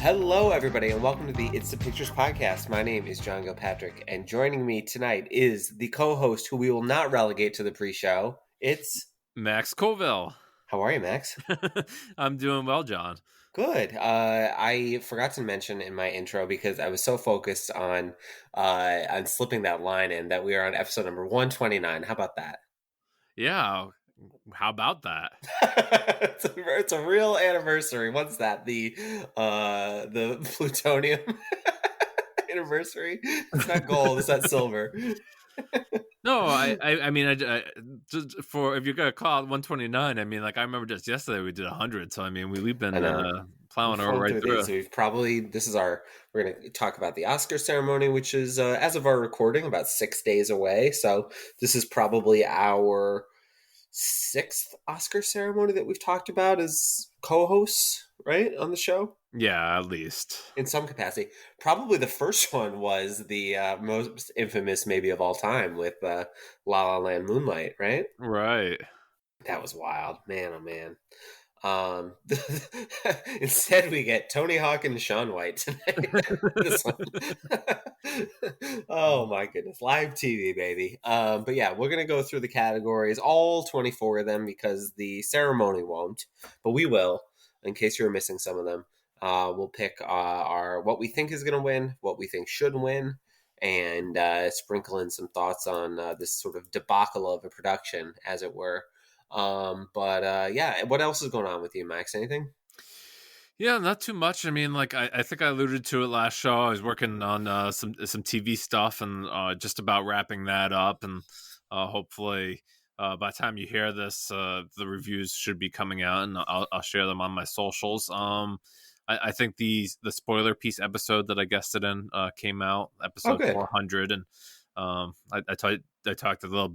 Hello, everybody, and welcome to the It's the Pictures podcast. My name is John Gilpatrick, and joining me tonight is the co-host who we will not relegate to the pre-show. It's Max Colville. How are you, Max? I'm doing well, John. Good. I forgot to mention in my intro because I was so focused on slipping that line in that we are on episode number 129. How about that? Yeah. How about that? It's a real anniversary. What's that? The plutonium anniversary? It's not gold, it's not silver. No, I mean, I just for if you're gonna call it 129, I mean, like I remember just yesterday we did 100. So I mean, we've been plowing our right through. These. We're going to talk about the Oscar ceremony, which is as of our recording about 6 days away. So this is probably our sixth Oscar ceremony that we've talked about as co-hosts, right, on the show. Yeah, at least in some capacity. Probably the first one was the most infamous, maybe of all time, with La La Land Moonlight, right? Right. That was wild, man. Oh man. Instead, we get Tony Hawk and Shaun White tonight. This one. Oh my goodness, live TV, baby. But yeah, we're gonna go through the categories, all 24 of them, because the ceremony won't, but we will. In case you were missing some of them, we'll pick our what we think is gonna win, what we think should win, and sprinkle in some thoughts on this sort of debacle of a production, as it were. Yeah, what else is going on with you, Max? Anything? Yeah, not too much. I mean, like I think I alluded to it last show. I was working on some TV stuff and just about wrapping that up, and hopefully by the time you hear this, the reviews should be coming out, and I'll share them on my socials. I think the spoiler piece episode that I guested in came out, episode 400, and I talked a little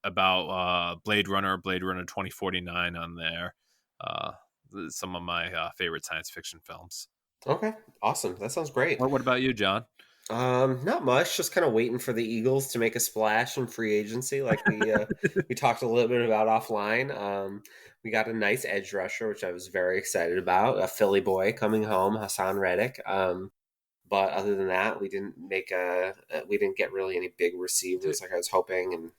about Blade Runner 2049 on there. Some of my favorite science fiction films. Okay, awesome. That sounds great. What about you, John? Not much. Just kind of waiting for the Eagles to make a splash in free agency, like we talked a little bit about offline. We got a nice edge rusher, which I was very excited about. A Philly boy coming home, Hassan Reddick. But other than that, we didn't get really any big receivers like I was hoping. And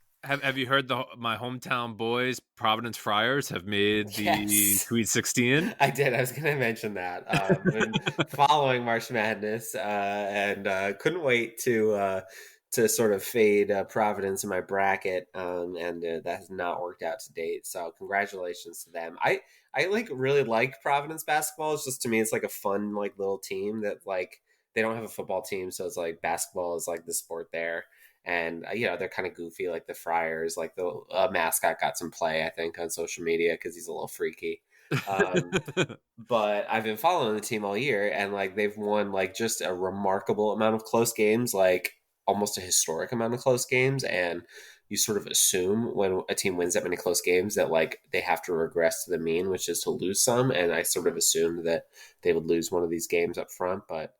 have you heard my hometown boys, Providence Friars, have made the Sweet 16? I did. I was going to mention that. Been following March Madness and couldn't wait to sort of fade Providence in my bracket, and that has not worked out to date. So congratulations to them. I really like Providence basketball. It's just, to me, it's like a fun like little team that like they don't have a football team, so it's like basketball is like the sport there. And, they're kind of goofy, like the Friars. Like the mascot got some play, I think, on social media because he's a little freaky. But I've been following the team all year, and like they've won like just a remarkable amount of close games, like almost a historic amount of close games. And you sort of assume when a team wins that many close games that like they have to regress to the mean, which is to lose some. And I sort of assumed that they would lose one of these games up front, but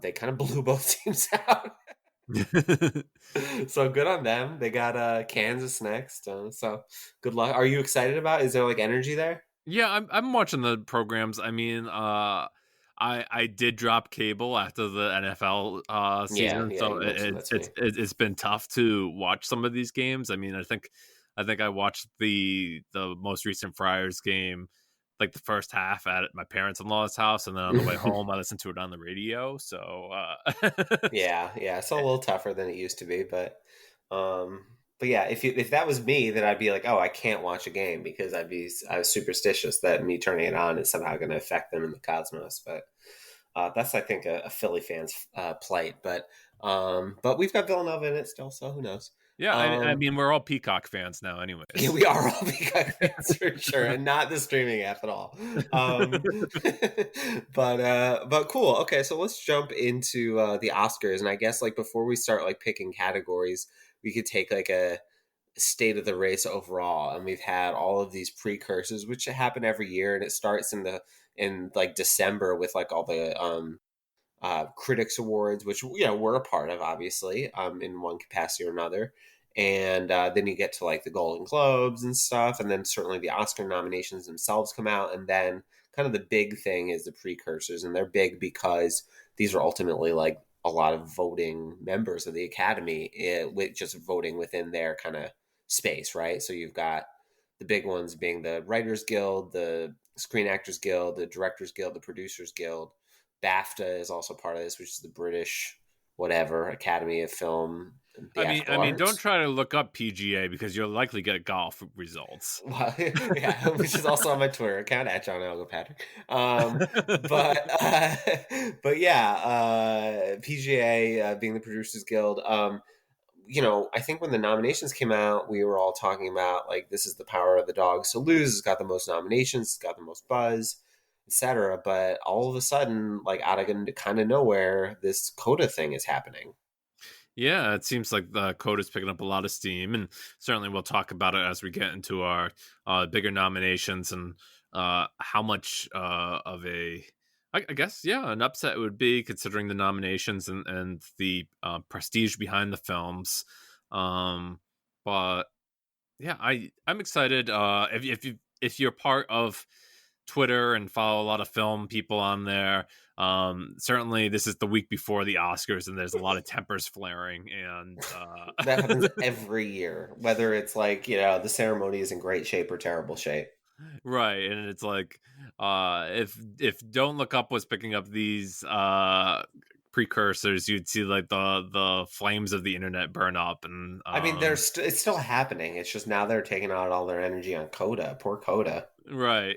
they kind of blew both teams out. So good on them. They got Kansas next. So good luck. Are you excited about it? Is there like energy there? Yeah, I'm watching the programs. I mean, I did drop cable after the NFL season, so it's been tough to watch some of these games. I mean, I think I watched the most recent Friars game, like the first half at my parents-in-law's house, and then on the way home I listened to it on the radio. So yeah, it's a little tougher than it used to be, but yeah, if that was me, then I'd be like, oh, I can't watch a game because I was superstitious that me turning it on is somehow going to affect them in the cosmos. But that's, I think, a Philly fan's plight. But we've got Villanova in it still, so who knows? Yeah, I mean, we're all Peacock fans now, anyways. Yeah, we are all Peacock fans for sure, and not the streaming app at all. But cool. Okay, so let's jump into the Oscars, and I guess like before we start like picking categories, we could take like a state of the race overall. And we've had all of these precursors, which happen every year, and it starts in like December with like all the critics awards, which we're a part of, obviously, in one capacity or another. And then you get to like the Golden Globes and stuff, and then certainly the Oscar nominations themselves come out, and then kind of the big thing is the precursors, and they're big because these are ultimately like a lot of voting members of the Academy, with just voting within their kind of space, right? So you've got the big ones being the Writers Guild, the Screen Actors Guild, the Directors Guild, the Producers Guild. BAFTA is also part of this, which is the British whatever Academy of Film and I Theatrical mean, don't Arts. try to look up PGA because you'll likely get golf results. Well, yeah, which is also on my Twitter account at John Algo Patrick. But yeah, PGA being the Producers Guild. I think when the nominations came out, we were all talking about like this is the power of the dogs to lose. It's got the most nominations, it's got the most buzz, etc. But all of a sudden, like out of kind of nowhere, this Coda thing is happening. Yeah, it seems like the code is picking up a lot of steam, and certainly we'll talk about it as we get into our bigger nominations and how much of I guess, yeah, an upset it would be considering the nominations and the prestige behind the films. Um, but yeah, I'm excited. If you're part of Twitter and follow a lot of film people on there, certainly this is the week before the Oscars, and there's a lot of tempers flaring. And That happens every year, whether it's like the ceremony is in great shape or terrible shape. right, and it's like if Don't Look Up was picking up these precursors, you'd see like the flames of the internet burn up, and I mean, it's still happening. It's just now they're taking out all their energy on Coda. Poor Coda. right.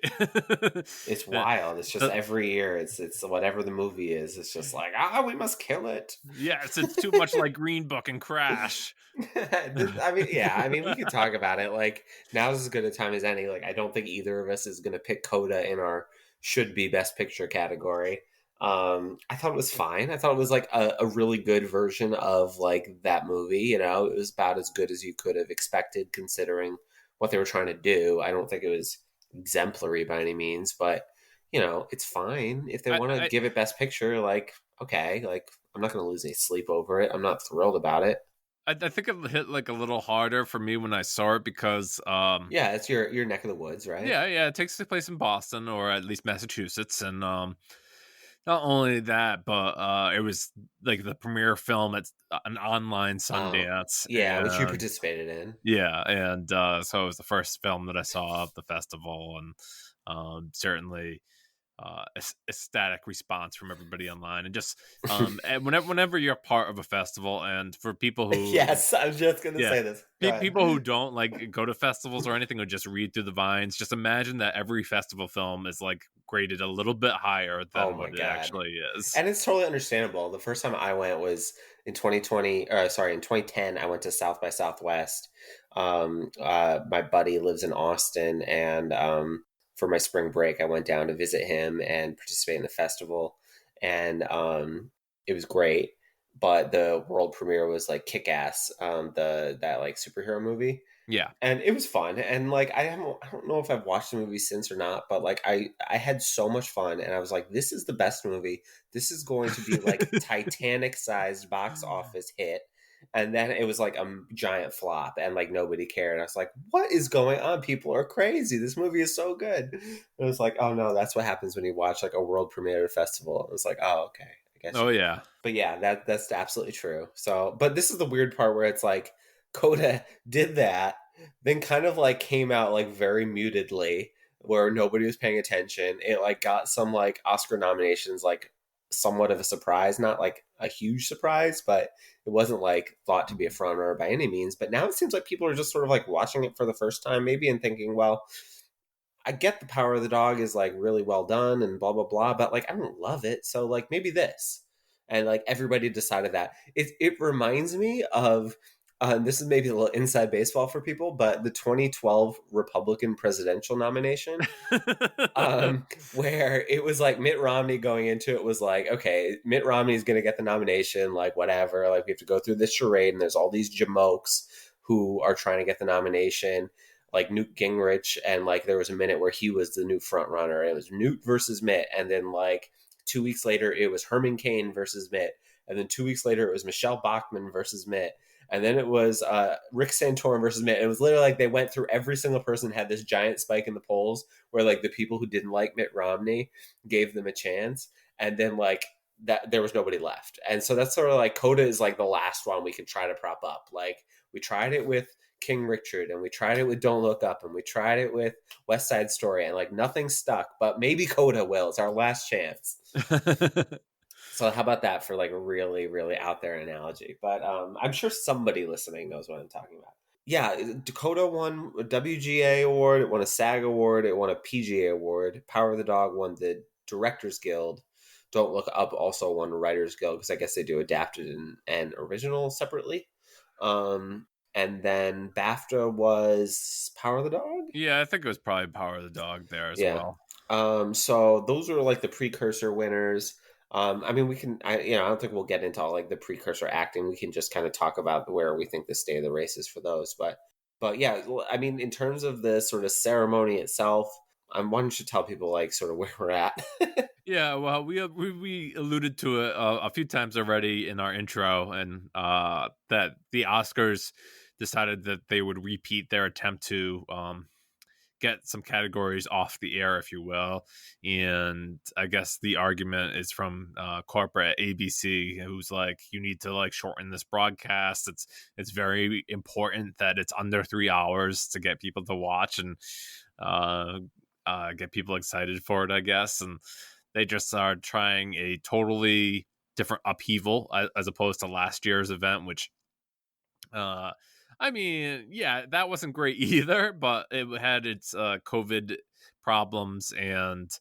It's Uh, wild. It's just the- every year. It's whatever the movie is. It's just like we must kill it. yes, it's too much like Green Book and Crash. I mean, yeah. I mean, we could talk about it. Like now's as good a time as any. Like I don't think either of us is going to pick Coda in our should be Best Picture category. I thought it was fine. I thought it was like a really good version of like that movie. It was about as good as you could have expected considering what they were trying to do. I don't think it was exemplary by any means, but it's fine if they I, want to I give it Best Picture. Like, okay, like I'm not going to lose any sleep over it. I'm not thrilled about it. I think it hit like a little harder for me when I saw it because Yeah, it's your neck of the woods, right? yeah, it takes place in Boston or at least Massachusetts, and not only that, but it was like the premiere film at an online Oh, Sundance, yeah, which you and participated in. yeah, and so it was the first film that I saw of the festival, and certainly ecstatic response from everybody online, and just and whenever you're part of a festival, and for people who Yes, I was just going to yeah. say this. Go People who ahead. don't like go to festivals or anything or just read through the vines, just imagine that every festival film is like graded a little bit higher Oh than my what it god. actually is. And it's totally understandable. The first time I went was in 2020, sorry, in 2010. I went to South by Southwest. My buddy lives in Austin, and for my spring break, I went down to visit him and participate in the festival, and it was great. But the world premiere was like Kick Ass, that like superhero movie, Yeah. and it was fun. And like I don't know if I've watched the movie since or not, but like I had so much fun, and I was like, this is the best movie. This is going to be like Titanic sized box office hit. And then it was like a giant flop, and like nobody cared. I was like, what is going on? People are crazy. This movie is so good. It was like, oh no, that's what happens when you watch like a world premiere at a festival. It was like, oh okay, I guess Oh you. yeah. But yeah, that's absolutely true. So, but this is the weird part where it's like Coda did that, then kind of like came out like very mutedly, where nobody was paying attention. It like got some like Oscar nominations, like somewhat of a surprise, not like a huge surprise, but it wasn't like thought to be a front runner by any means. But now it seems like people are just sort of like watching it for the first time, maybe, and thinking, well, I get the power of the dog is like really well done and blah blah blah, but like I don't love it. So like maybe this, and like everybody decided that. It reminds me of this is maybe a little inside baseball for people, but the 2012 Republican presidential nomination, where it was like Mitt Romney going into it was like, okay, Mitt Romney's going to get the nomination, like whatever. Like we have to go through this charade, and there's all these jamokes who are trying to get the nomination, like Newt Gingrich, and like there was a minute where he was the new front runner. It was Newt versus Mitt, and then like 2 weeks later it was Herman Cain versus Mitt, and then 2 weeks later it was Michelle Bachmann versus Mitt. and then it was Rick Santorum versus Mitt. It was literally like they went through every single person, had this giant spike in the polls where like the people who didn't like Mitt Romney gave them a chance, and then like that there was nobody left. And so that's sort of like Coda is like the last one we can try to prop up. Like we tried it with King Richard, and we tried it with Don't Look Up, and we tried it with West Side Story, and like nothing stuck, but maybe Coda will. It's our last chance. So how about that for like a really, really out there analogy? But I'm sure somebody listening knows what I'm talking about. Yeah, Dakota won a WGA award, it won a SAG award, it won a PGA award. Power of the Dog won the Directors Guild. Don't Look Up also won Writers Guild, because I guess they do adapted and original separately. And then BAFTA was Power of the Dog? Yeah, I think it was probably Power of the Dog there as Yeah. well. So those are like the precursor winners. I mean, we can, I don't think we'll get into all like the precursor acting. We can just kind of talk about where we think the state of the race is for those. But yeah, I mean, in terms of the sort of ceremony itself, why don't you tell people like sort of where we're at? Yeah, well, we alluded to it a few times already in our intro, and that the Oscars decided that they would repeat their attempt to get some categories off the air, if you will. And I guess the argument is from corporate ABC, who's like, you need to like shorten this broadcast. It's very important that it's under 3 hours to get people to watch and get people excited for it, I guess. And they just are trying a totally different upheaval as opposed to last year's event, which I mean, yeah, that wasn't great either, but it had its COVID problems and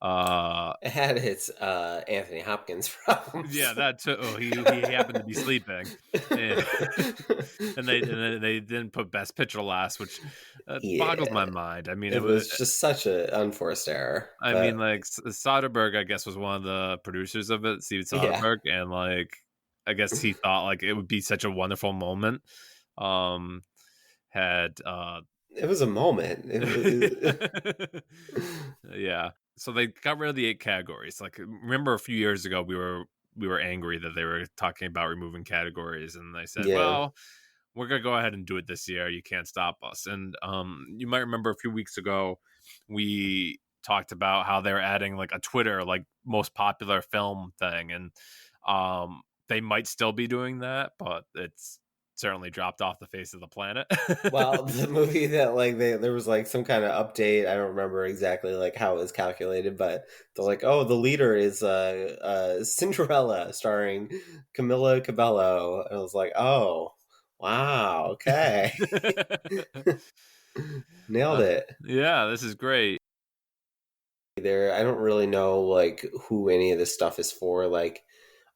It had its Anthony Hopkins yeah, problems. that too. Oh, he happened to be sleeping, and, and they didn't put Best Picture last, which boggles my Yeah, mind. I mean, it was just such an unforced error. But like Soderbergh, I guess, was one of the producers of it, Steven yeah, Soderbergh, and like I guess he thought like it would be such a wonderful moment. Um, had it was a moment. yeah. So they got rid of the 8 categories. Like, remember a few years ago, we were angry that they were talking about removing categories, and they said, Yeah. "Well, we're gonna go ahead and do it this year. You can't stop us." And you might remember a few weeks ago, we talked about how they're adding like a Twitter like most popular film thing, and they might still be doing that, but it's certainly dropped off the face of the planet. Well, the movie that like there was like some kind of update. I don't remember exactly like how it was calculated, but they're like, oh, the leader is Cinderella, starring Camilla Cabello. And I was like, oh, wow, okay, nailed Uh, it. yeah, this is great. There, I don't really know like who any of this stuff is for. Like,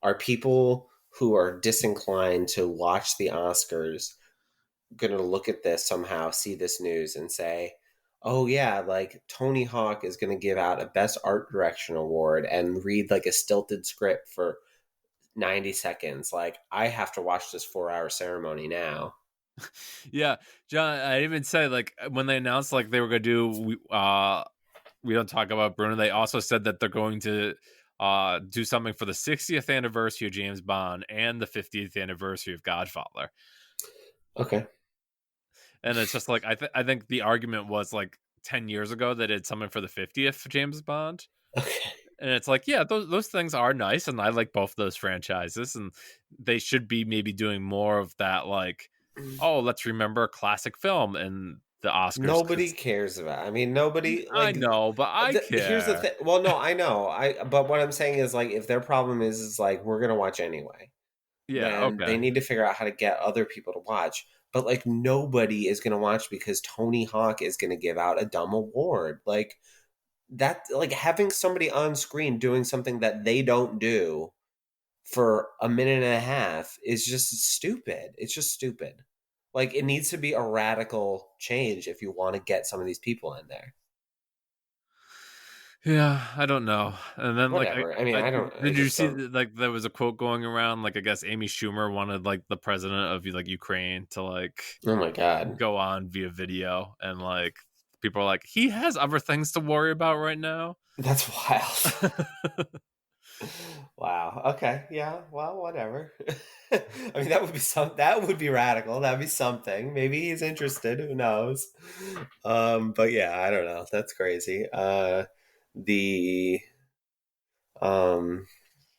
are people who are disinclined to watch the Oscars going to look at this somehow, see this news, and say, "Oh yeah, like Tony Hawk is going to give out a Best Art Direction award and read like a stilted script for 90 seconds. Like I have to watch this 4 hour ceremony now." Yeah, John, I even said like when they announced like they were going to do we don't talk about Bruno. They also said that they're going to do something for the 60th anniversary of James Bond and the 50th anniversary of Godfather. Okay. And it's just like I think the argument was like 10 years ago that it's something for the 50th James Bond. Okay. And it's like, yeah, those things are nice, and I like both those franchises, and they should be maybe doing more of that. Like, oh, let's remember a classic film and the Oscars. Nobody cares about. I mean, nobody I like. know, but I Here's the care. thing. Well, no, I know. But what I'm saying is like, if their problem is like we're gonna watch anyway, Yeah, then they okay. need to figure out how to get other people to watch. But like nobody is gonna watch because Tony Hawk is gonna give out a dumb award. Like that, like having somebody on screen doing something that they don't do for a minute and a half is just stupid. It's just stupid. Like it needs to be a radical change if you want to get some of these people in there. Yeah, I don't know. And then like Whatever. I mean, I did you just see don't. like there was a quote going around like I guess Amy Schumer wanted like the president of like Ukraine to like Oh my god, go on via video, and like people are like he has other things to worry about right now. that's wild. Wow. Okay. Yeah. Well, whatever. I mean, that would be that would be radical. That'd be something. Maybe he's interested. Who knows? But yeah, I don't know. That's crazy. The um,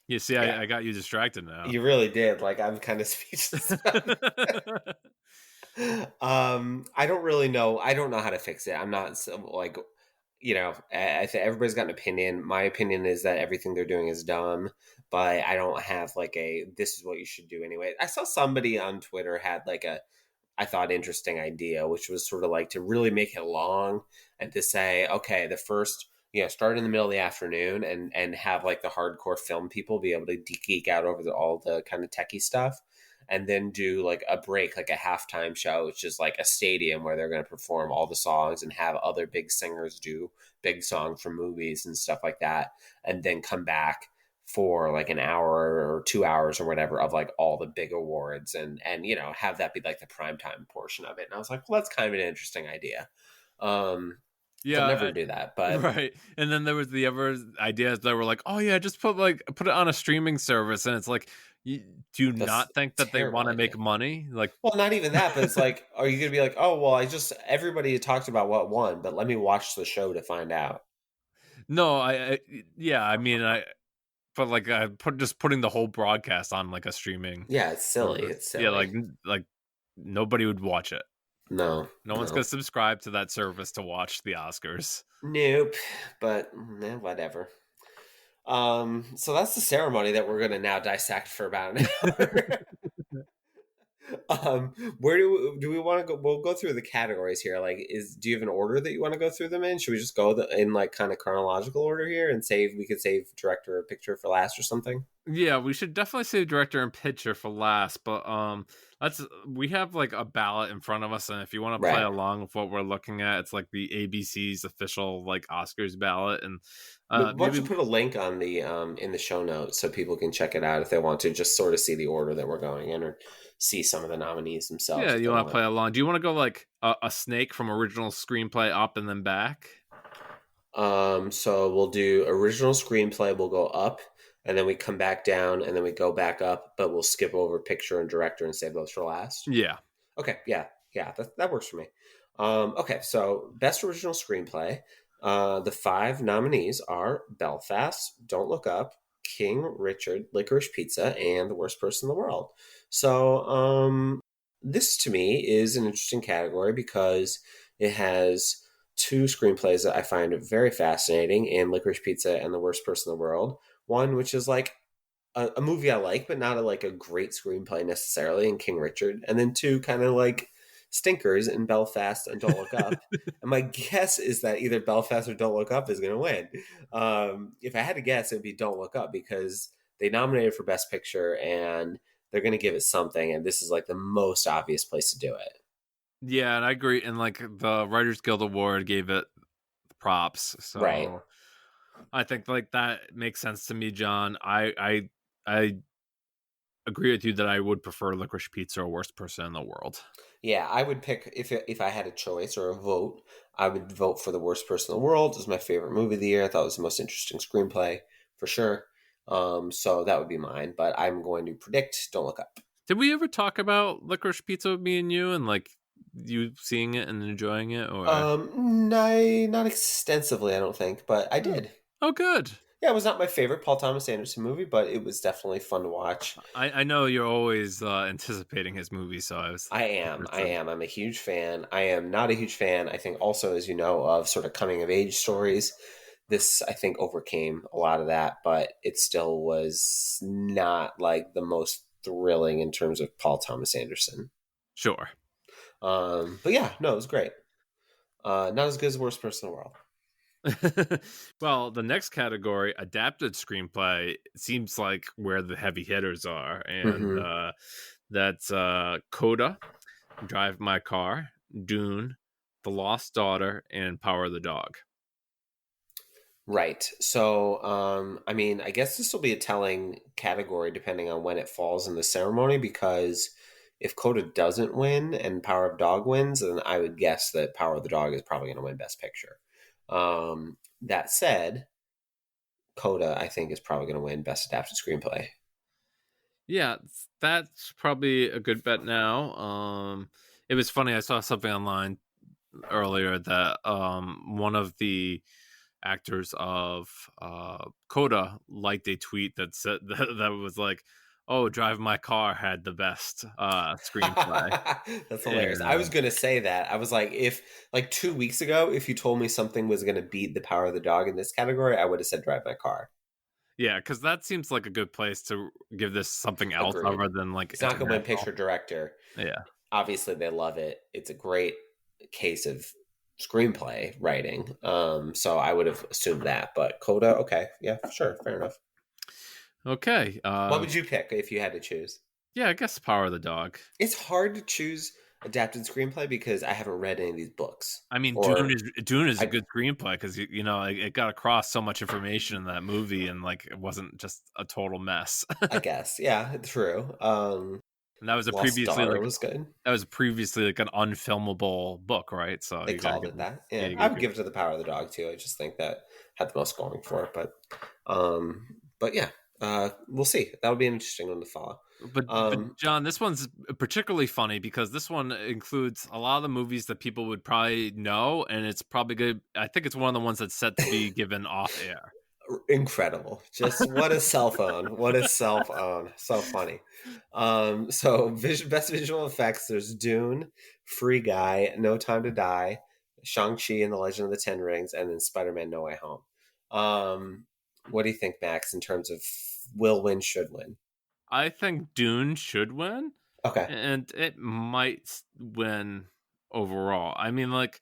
You see, yeah, I got you distracted now. you really did. Like, I'm kind of speechless about I don't really know. I don't know how to fix it. I'm not like, I think everybody's got an opinion. My opinion is that everything they're doing is dumb, but I don't have like this is what you should do anyway. I saw somebody on Twitter had like I thought interesting idea, which was sort of like to really make it long and to say, okay, the first, start in the middle of the afternoon and have like the hardcore film people be able to geek out over all the kind of techie stuff, and then do like a break, like a halftime show, which is like a stadium where they're going to perform all the songs and have other big singers do big songs from movies and stuff like that, and then come back for like an hour or 2 hours or whatever of like all the big awards, and have that be like the primetime portion of it. And I was like, well, that's kind of an interesting idea. They'll Yeah, never do that, but right. And then there was the other ideas that were like, "Oh yeah, just put it on a streaming service." And it's like, do you that's not a think that they terrible want to idea. make money? Like, Well, not even that, but it's like, are you going to be like, oh, well, everybody talked about what won, but let me watch the show to find out. no, yeah, I mean, but like, putting the whole broadcast on like a streaming Yeah, it's silly. service. It's Yeah, silly. like nobody would watch it. No, No one's no, gonna subscribe to that service to watch the Oscars. nope. But whatever. So that's the ceremony that we're going to now dissect for about an hour. Where do we want to go? We'll go through the categories here. Like, do you have an order that you want to go through them in? Should we just go in like kind of chronological order here and we could save director or picture for last or something? Yeah, we should definitely save director and picture for last, but let's we have like a ballot in front of us, and if you want to play Right. along with what we're looking at, it's like the ABC's official like Oscars ballot, and Why don't you maybe put a link on the in the show notes so people can check it out if they want to just sort of see the order that we're going in, or see some of the nominees themselves yeah, if you they want to want. play along. Do you want to go like a snake from original screenplay up and then back? So we'll do original screenplay. We'll go up, and then we come back down, and then we go back up, but we'll skip over picture and director and save those for last. Yeah, Okay, yeah, yeah, that works for me. Okay, so best original screenplay. The five nominees are Belfast, Don't Look Up, King Richard, Licorice Pizza, and The Worst Person in the World. So this to me is an interesting category because it has two screenplays that I find very fascinating in Licorice Pizza and The Worst Person in the World. One which is like a movie I like, but not like a great screenplay necessarily in King Richard. And then two kind of like stinkers in Belfast and Don't Look Up. And my guess is that either Belfast or Don't Look Up is going to win. If I had to guess, it would be Don't Look Up because they nominated for Best Picture and they're going to give it something. And this is like the most obvious place to do it. yeah, and I agree. And like the Writers Guild Award gave it props, Right. so I think like that makes sense to me, John. I agree with you that I would prefer Licorice Pizza or Worst Person in the World. Yeah, I would pick if I had a choice or a vote, I would vote for The Worst Person in the World. It was my favorite movie of the year. I thought it was the most interesting screenplay for sure. So that would be mine. But I'm going to predict Don't Look Up. Did we ever talk about Licorice Pizza with me and you, and like you seeing it and enjoying it, or? Not extensively, I don't think, but I Hmm. did. Oh, good. Yeah, it was not my favorite Paul Thomas Anderson movie, but it was definitely fun to watch. I know you're always anticipating his movie, so I was I am. I interested. am. I'm a huge fan. I am not a huge fan, I think, also, as you know, of sort of coming of age stories. This, I think, overcame a lot of that, but it still was not like the most thrilling in terms of Paul Thomas Anderson. Sure. But yeah, no, it was great. Not as good as Worst Person in the World. Well, the next category, adapted screenplay, seems like where the heavy hitters are, and Mm-hmm. that's Coda, Drive My Car, Dune, The Lost Daughter, and Power of the Dog. Right. So, I mean, I guess this will be a telling category depending on when it falls in the ceremony because if Coda doesn't win and Power of Dog wins, then I would guess that Power of the Dog is probably going to win Best Picture. That said, Coda, I think, is probably going to win Best Adapted Screenplay. Yeah, that's probably a good bet now. It was funny. I saw something online earlier that one of the actors of Coda liked a tweet that said that was like, "Oh, Drive My Car had the best screenplay," That's hilarious. I was and gonna say that. I was like, if like 2 weeks ago, if you told me something was gonna beat The Power of the Dog in this category, I would have said Drive My Car. yeah, because that seems like a good place to give this something else Agreed. other than like It's not gonna win international. Picture Director. Yeah. Obviously, they love it. It's a great case of screenplay writing. So I would have assumed that. But Coda, okay, yeah, sure, fair enough. Okay. What would you pick if you had to choose? Yeah, I guess Power of the Dog. It's hard to choose adapted screenplay because I haven't read any of these books. I mean, Or Dune is a I good screenplay because you know it got across so much information in that movie, and like it wasn't just a total mess. I guess. Yeah, true. And that was a Lost previously Daughter like was good. an unfilmable book, right? So They you gotta called give it that. Yeah. you I gotta would give. give it to The Power of the Dog too. I just think that had the most going for it. But yeah. We'll see. That'll be an interesting one to follow. But Um John, this one's particularly funny because this one includes a lot of the movies that people would probably know, and it's probably good. I think it's one of the ones that's set to be given off air. Incredible. Just what a cell phone. What a cell phone. So funny. Best visual effects, there's Dune, Free Guy, No Time to Die, Shang-Chi and the Legend of the Ten Rings, and then Spider-Man No Way Home. What do you think, Max, in terms of will win, should win? I think Dune should win, Okay. and it might win overall. I mean, like,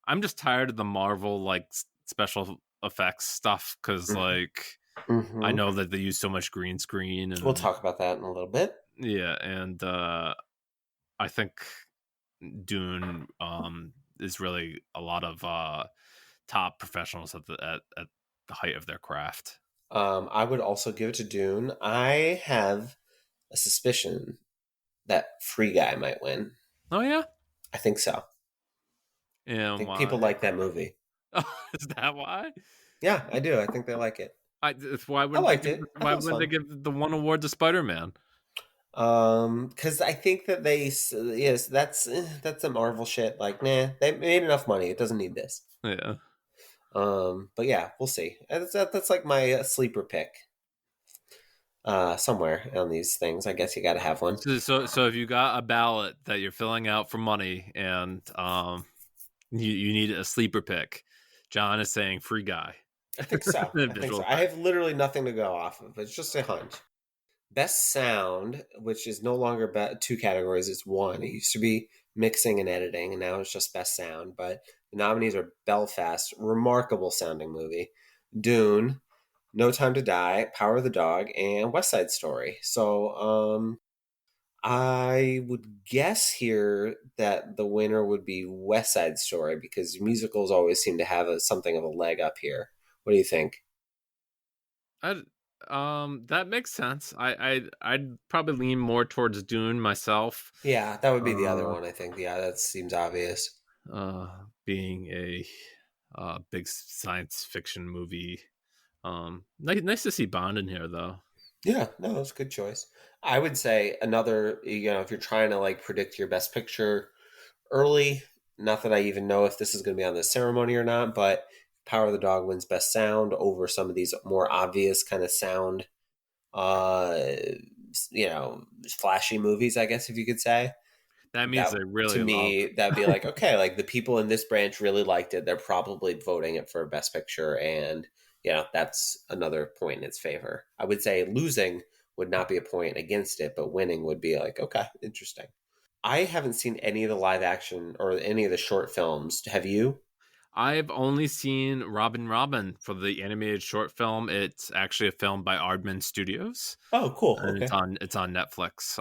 I'm just tired of the Marvel like special effects stuff because, Mm-hmm. like, I Mm-hmm. know that they use so much green screen We'll and talk about that in a little bit. yeah, and I think Dune is really a lot of top professionals at the height of their craft. I would also give it to Dune. I have a suspicion that Free Guy might win. Oh yeah, I think so. I and think people why? like that movie. Is that why? Yeah, I do. I think they like it. Why I wouldn't they liked give it. I why thought it was wouldn't they fun. give the one award to Spider Man? Because I think that yes, that's some Marvel shit. Like, nah, they made enough money. It doesn't need this. Yeah. But yeah, we'll see. That's like my sleeper pick. Somewhere on these things, I guess you got to have one. So if you got a ballot that you're filling out for money and you need a sleeper pick, John is saying Free Guy. I think so. I think Visual so. I effect. have literally nothing to go off of. It's just a hunch. Best sound, which is no longer two categories, it's one. It used to be mixing and editing, and now it's just best sound. But the nominees are Belfast, remarkable sounding movie, Dune, No Time to Die, Power of the Dog, and West Side Story. So I would guess here that the winner would be West Side Story because musicals always seem to have something of a leg up here. What do you think? I, that makes sense. I'd probably lean more towards Dune myself. Yeah, that would be the other Uh, one, I think. Yeah, that seems obvious. being a big science fiction movie. Nice to see Bond in here though. Yeah, no, it's a good choice. I would say another, if you're trying to like predict your best picture early, not that I even know if this is going to be on the ceremony or not, but Power of the Dog wins best sound over some of these more obvious kind of sound, uh, flashy movies, I guess, if you could say. That means That they to really love. me, that'd be like, okay, like the people in this branch really liked it. They're probably voting it for best picture. And, that's another point in its favor. I would say losing would not be a point against it, but winning would be like, okay, interesting. I haven't seen any of the live action or any of the short films. Have you? I've only seen Robin for the animated short film. It's actually a film by Aardman Studios, Oh, cool. and Okay. it's on Netflix.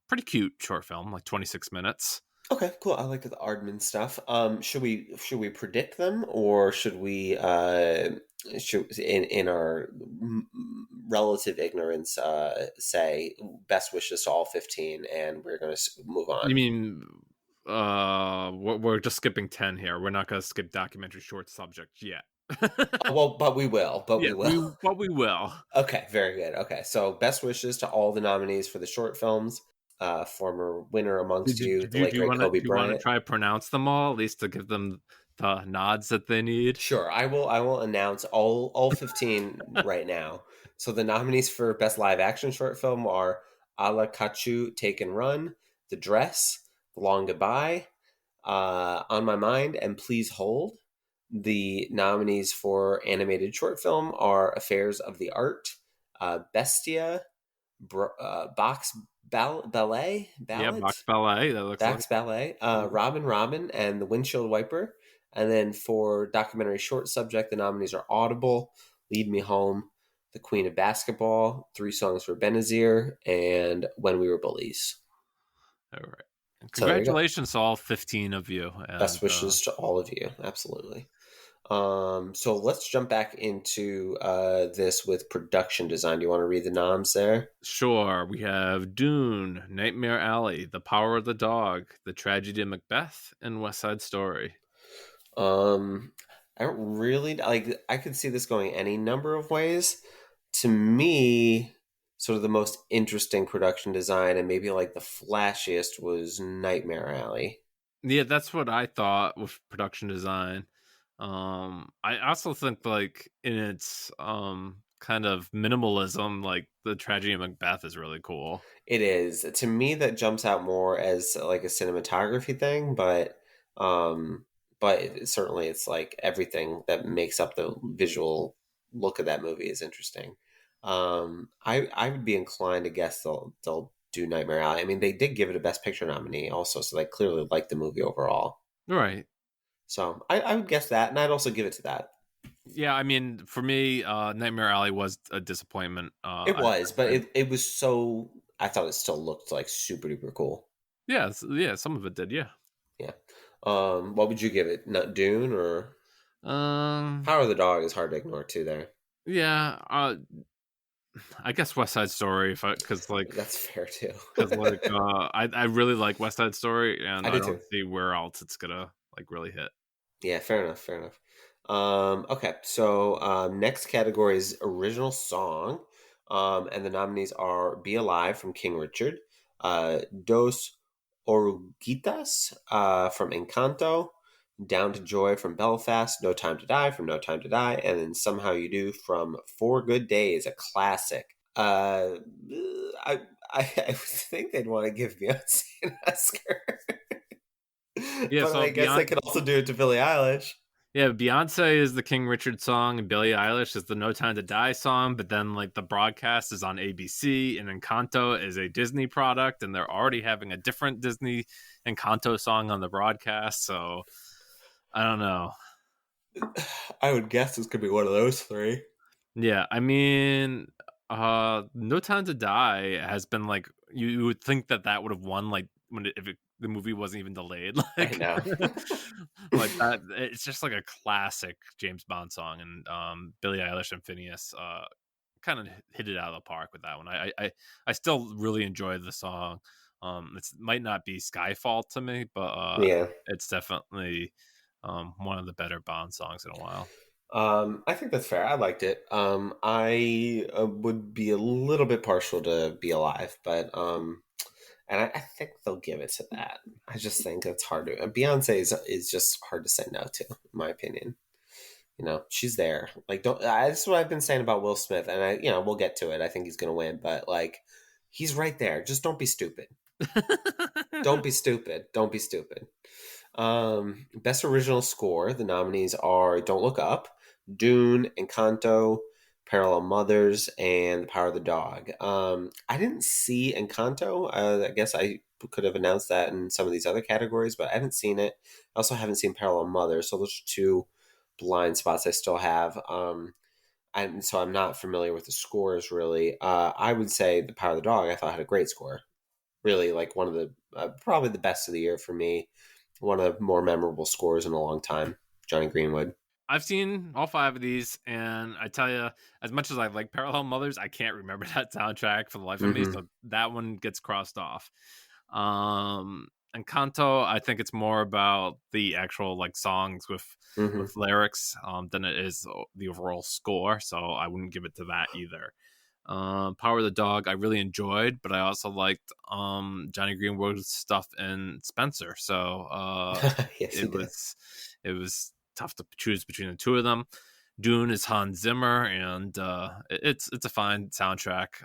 Pretty cute short film, like 26 minutes. Okay, cool. I like the Aardman stuff. Should we predict them or should we should in our relative ignorance say best wishes to all 15 and we're going to move You on? mean we're just skipping 10 here? We're not going to skip documentary short subject yet. Well, but we will. But Yeah, we will. we will. Okay, very good. Okay, so best wishes to all the nominees for the short films. Former winner amongst you, the late Do you great want to Kobe Bryant. try to pronounce them all at least to give them the nods that they need? Sure, I will. I will announce all 15 right now. So the nominees for best live action short film are "Ala Kachu Take and Run," "The Dress," "The Long Goodbye," "On My Mind," and "Please Hold." The nominees for animated short film are "Affairs of the Art," "Bestia," "Box Ballet," Yeah, box "Ballads," ballet. That looks like. Bax Ballet, Mhm. Robin Robin, and The Windshield Wiper. And then for documentary short subject, the nominees are Audible, Lead Me Home, The Queen of Basketball, Three Songs for Benazir, and When We Were Bullies. All right. And So there you go. congratulations to all 15 of you. Best And wishes to all of you. Absolutely. So let's jump back into this with production design. Do you want to read the noms there? sure, we have Dune, Nightmare Alley, The Power of the Dog, The Tragedy of Macbeth, and West Side Story. Um, I don't really like. I could see this going any number of ways. To me, sort of the most interesting production design and maybe like the flashiest was Nightmare Alley. Yeah, that's what I thought with production design. I also think like in its kind of minimalism, like The Tragedy of Macbeth is really cool. It is to me that jumps out more as like a cinematography thing, um, certainly it's like everything that makes up the visual look of that movie is interesting. I would be inclined to guess they'll do Nightmare Alley. I mean, they did give it a Best Picture nominee also, so they clearly like the movie overall. Right. So I would guess that, and I'd also give it to that. Yeah, I mean, for me, Nightmare Alley was a disappointment. It was, but I it was so. I thought it still looked like super duper cool. yeah, yeah, some of it did, yeah. Yeah. What would you give it? Not Dune or Um, Power of the Dog is hard to ignore too. There, yeah, I guess West Side Story, if that's fair too. I really like West Side Story, and I I do don't too. see where else it's gonna like really hit. Yeah, fair enough. Fair enough. Okay, so next category is original song, and the nominees are "Be Alive" from King Richard, "Dos Oruguitas" from Encanto, "Down to Joy" from Belfast, "No Time to Die" from No Time to Die, and then "Somehow You Do" from Four Good Days, a classic. I I think they'd want to give Beyonce an Oscar, Yeah, but so I guess they could also do it to Billie Eilish. Beyonce is the King Richard song, and Billie Eilish is the No Time to Die song. But then, like, the broadcast is on ABC, and Encanto is a Disney product, and they're already having a different Disney Encanto song on the broadcast. So I don't know. I would guess this could be one of those three. Yeah, I mean, No Time to Die has been like you would think that that would have won like the movie wasn't even delayed, I like know. like that. It's just like a classic James Bond song, and Billie Eilish and Phineas kind of hit it out of the park with that one. I still really enjoy the song. It might not be Skyfall to me, but Yeah. it's definitely one of the better Bond songs in a while. I think that's fair. I liked it. I would be a little bit partial to Be Alive, and I think they'll give it to that. I just think it's hard to. Beyonce is just hard to say no to, in my opinion. You know, she's there. Like, don't. That's what I've been saying about Will Smith, and we'll get to it. I think he's gonna win, but like, he's right there. Just don't be stupid. Don't be stupid. Don't be stupid. Best original score. The nominees are "Don't Look Up," "Dune," "Encanto," "Parallel Mothers," and "The Power of the Dog." I didn't see Encanto. I guess I could have announced that in some of these other categories, but I haven't seen it. I also haven't seen Parallel Mothers, so those are two blind spots I still have. And so I'm not familiar with the scores really. I would say "The Power of the Dog" I thought had a great score. Really, like one of the probably the best of the year for me. One of the more memorable scores in a long time. Johnny Greenwood. I've seen all five of these, and I tell you, as much as I like Parallel Mothers, I can't remember that soundtrack for the life of me. Mm-hmm. So that one gets crossed off. Um, Encanto, I think it's more about the actual like songs with Hmm. lyrics than it is the overall score. So I wouldn't give it to that either. Power of the Dog, I really enjoyed, but I also liked Johnny Greenwood's stuff in Spencer. So Yes, you it did. was it was tough to choose between the two of them. Dune is Hans Zimmer, and it's a fine soundtrack.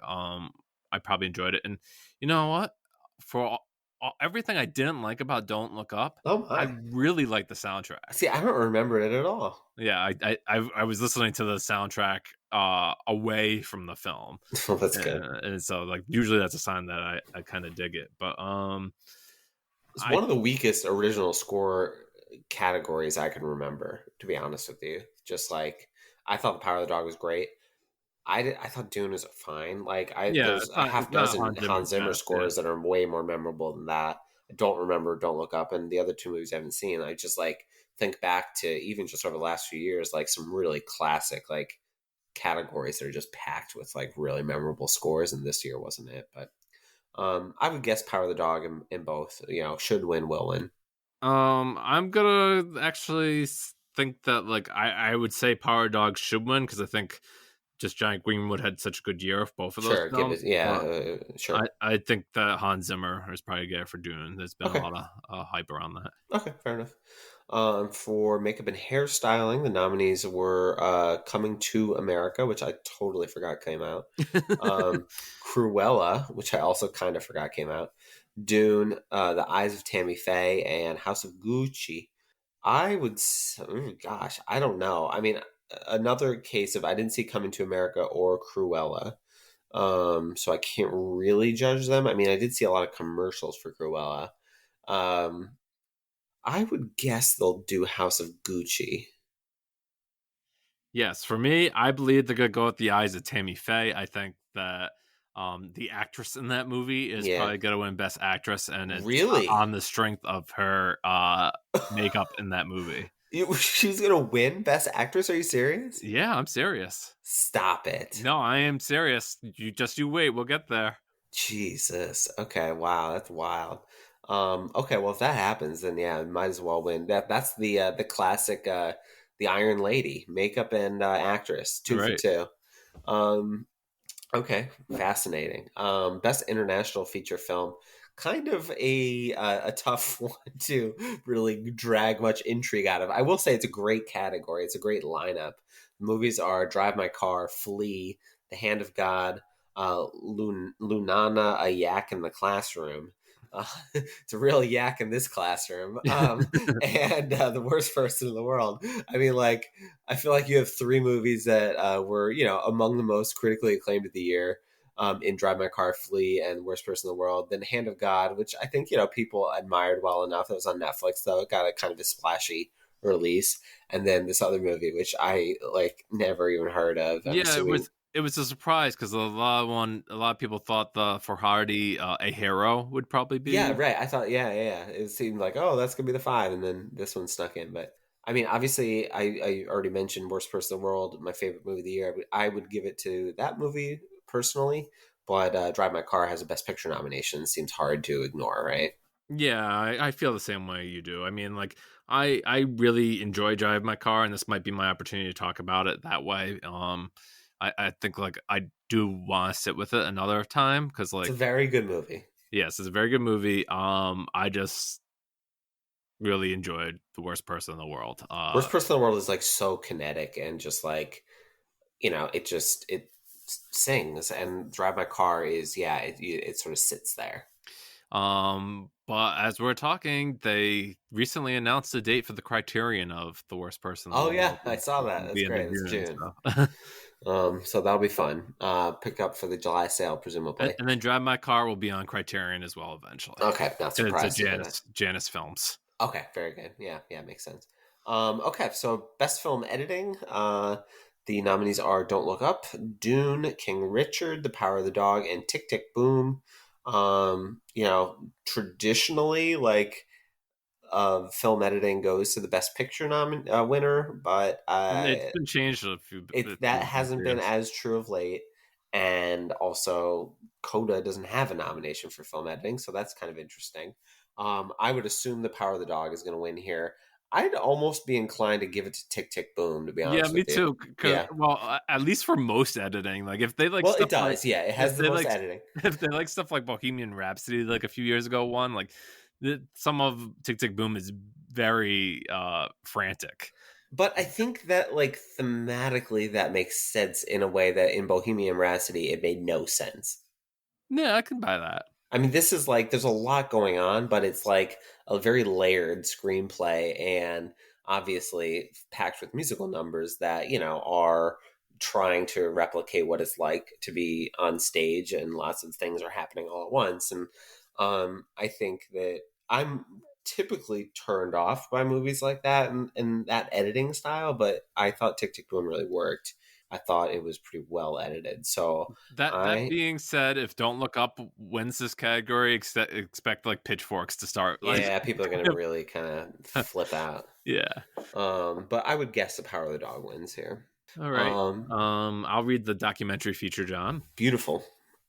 I probably enjoyed it, and you know what? For everything I didn't like about Don't Look Up, Oh I my. really like the soundtrack. See, I don't remember it at all. Yeah, I was listening to the soundtrack away from the film, Well, that's good. and so like usually that's a sign that I kind of dig it. But It's I one of the weakest original score categories I can remember, to be honest with you. Just like I thought the Power of the Dog was great. I thought Dune was fine. Like yeah, there's a it's half not dozen Hans Zimmer's Hans Zimmer best. Yeah. scores that are way more memorable than that. I don't remember Don't Look Up, and the other two movies I haven't seen. I just like think back to even just over the last few years, like some really classic like categories that are just packed with like really memorable scores, and this year wasn't it. But I would guess Power of the Dog in both. You know, should win, will win. I'm gonna actually think that like I would say Power Dog should win because I think just Giant Greenwood had such a good year of both of those Sure, give films. it. Yeah, But sure. I think that Hans Zimmer is probably good for Dune. There's been a Okay, lot of hype around okay, fair enough. For makeup and hairstyling, the nominees were "Coming to America," which I totally forgot came out. that. Um, Cruella, which I also kind of forgot came out. Dune, The Eyes of Tammy Faye, and House of Gucci. Gosh, I don't know. I mean, another case of I didn't see Coming to America or Cruella, so I can't really judge them. I mean, I did see a lot of commercials for Cruella. Um, I would guess they'll do House of Gucci. Yes, for me, I believe they're gonna go with the eyes of Tammy Faye. I think that the actress in that movie is Yeah, probably gonna win Best Actress, and it's really? on the strength of her makeup in that movie. She's gonna win Best Actress? Are you serious? Yeah, I'm serious. Stop it. No, I am serious. You wait. We'll get there. Jesus. Okay. Wow. That's wild. Okay. Well, if that happens, then yeah, might as well win. That's the classic the Iron Lady makeup and actress All two for right. two. Um, Okay, fascinating. Best international feature film, kind of a tough one to really drag much intrigue out of. I will say it's a great category. It's a great lineup. The movies are Drive My Car, Flee, The Hand of God, Lunana, A Yak in the Classroom. It's a real yak in this classroom, and The Worst Person in the World. I mean, like I feel like you have three movies that were, among the most critically acclaimed of the year in Drive My Car, Flee, and Worst Person in the World. Then Hand of God, which I think, people admired well enough. It was on Netflix, though. It got a kind of a splashy release. And then this other movie, which I, like, never even heard of. I'm Yeah, assuming. it was a surprise because a lot of people thought the for Hardy a hero would probably Yeah, be. right. I thought, yeah. It seemed like, oh, that's going to be the five. And then this one snuck in. But I mean, obviously, I already mentioned Worst Person in the World, my favorite movie of the year. I would give it to that movie personally. But Drive My Car has a Best Picture nomination. Seems hard to ignore, right? Yeah, I feel the same way you do. I mean, like I really enjoy Drive My Car, and this might be my opportunity to talk about it that way. I think like I do want to sit with it another time because It's a like very good movie. yes, it's a very good movie. I just really enjoyed The Worst Person in the World. Worst Person in the World is like so kinetic and just like, it sings. And Drive My Car is, yeah, it sort of sits there. But as we're talking, they recently announced a date for the Criterion of The Worst Person in the Oh, yeah, World, I which saw that. will That's be in the great. It's June. June. So. So that'll be fun. Pick up for the July sale, presumably. And then Drive My Car will be on Criterion as well eventually. Okay, not And it's a surprised to hear that. Janus Films. Okay, very good. Yeah, makes sense. Okay, so best film editing. The nominees are Don't Look Up, Dune, King Richard, The Power of the Dog, and Tick Tick Boom. Traditionally, like film editing goes to the best picture winner, but It's been changed a that few hasn't been years. as true of late. And also, Coda doesn't have a nomination for film editing, so that's kind of interesting. I would assume The Power of the Dog is going to win here. I'd almost be inclined to give it to Tick Tick Boom, to be Yeah, honest me with you. too. Because, Yeah. well, at least for most editing, like if they like Well, it stuff like does. Yeah, it if has the they most like editing. if they like stuff like Bohemian Rhapsody, like a few years ago, one like some of Tick Tick Boom is very frantic. But I think that, like, thematically, that makes sense in a way that in Bohemian Rhapsody, it made no sense. Yeah, I can buy that. I mean, this is like there's a lot going on, but it's like a very layered screenplay and obviously packed with musical numbers that, are trying to replicate what it's like to be on stage and lots of things are happening all at once. And I think that I'm typically turned off by movies like that and that editing style, but I thought Tick Tick Boom really worked. I thought it was pretty well edited. So That I being said, if Don't Look Up wins this category, expect like pitchforks to start like Yeah, people are gonna really kind of flip out. yeah. But I would guess the Power of the Dog wins here. All right. Um, I'll read the documentary feature, John. Beautiful.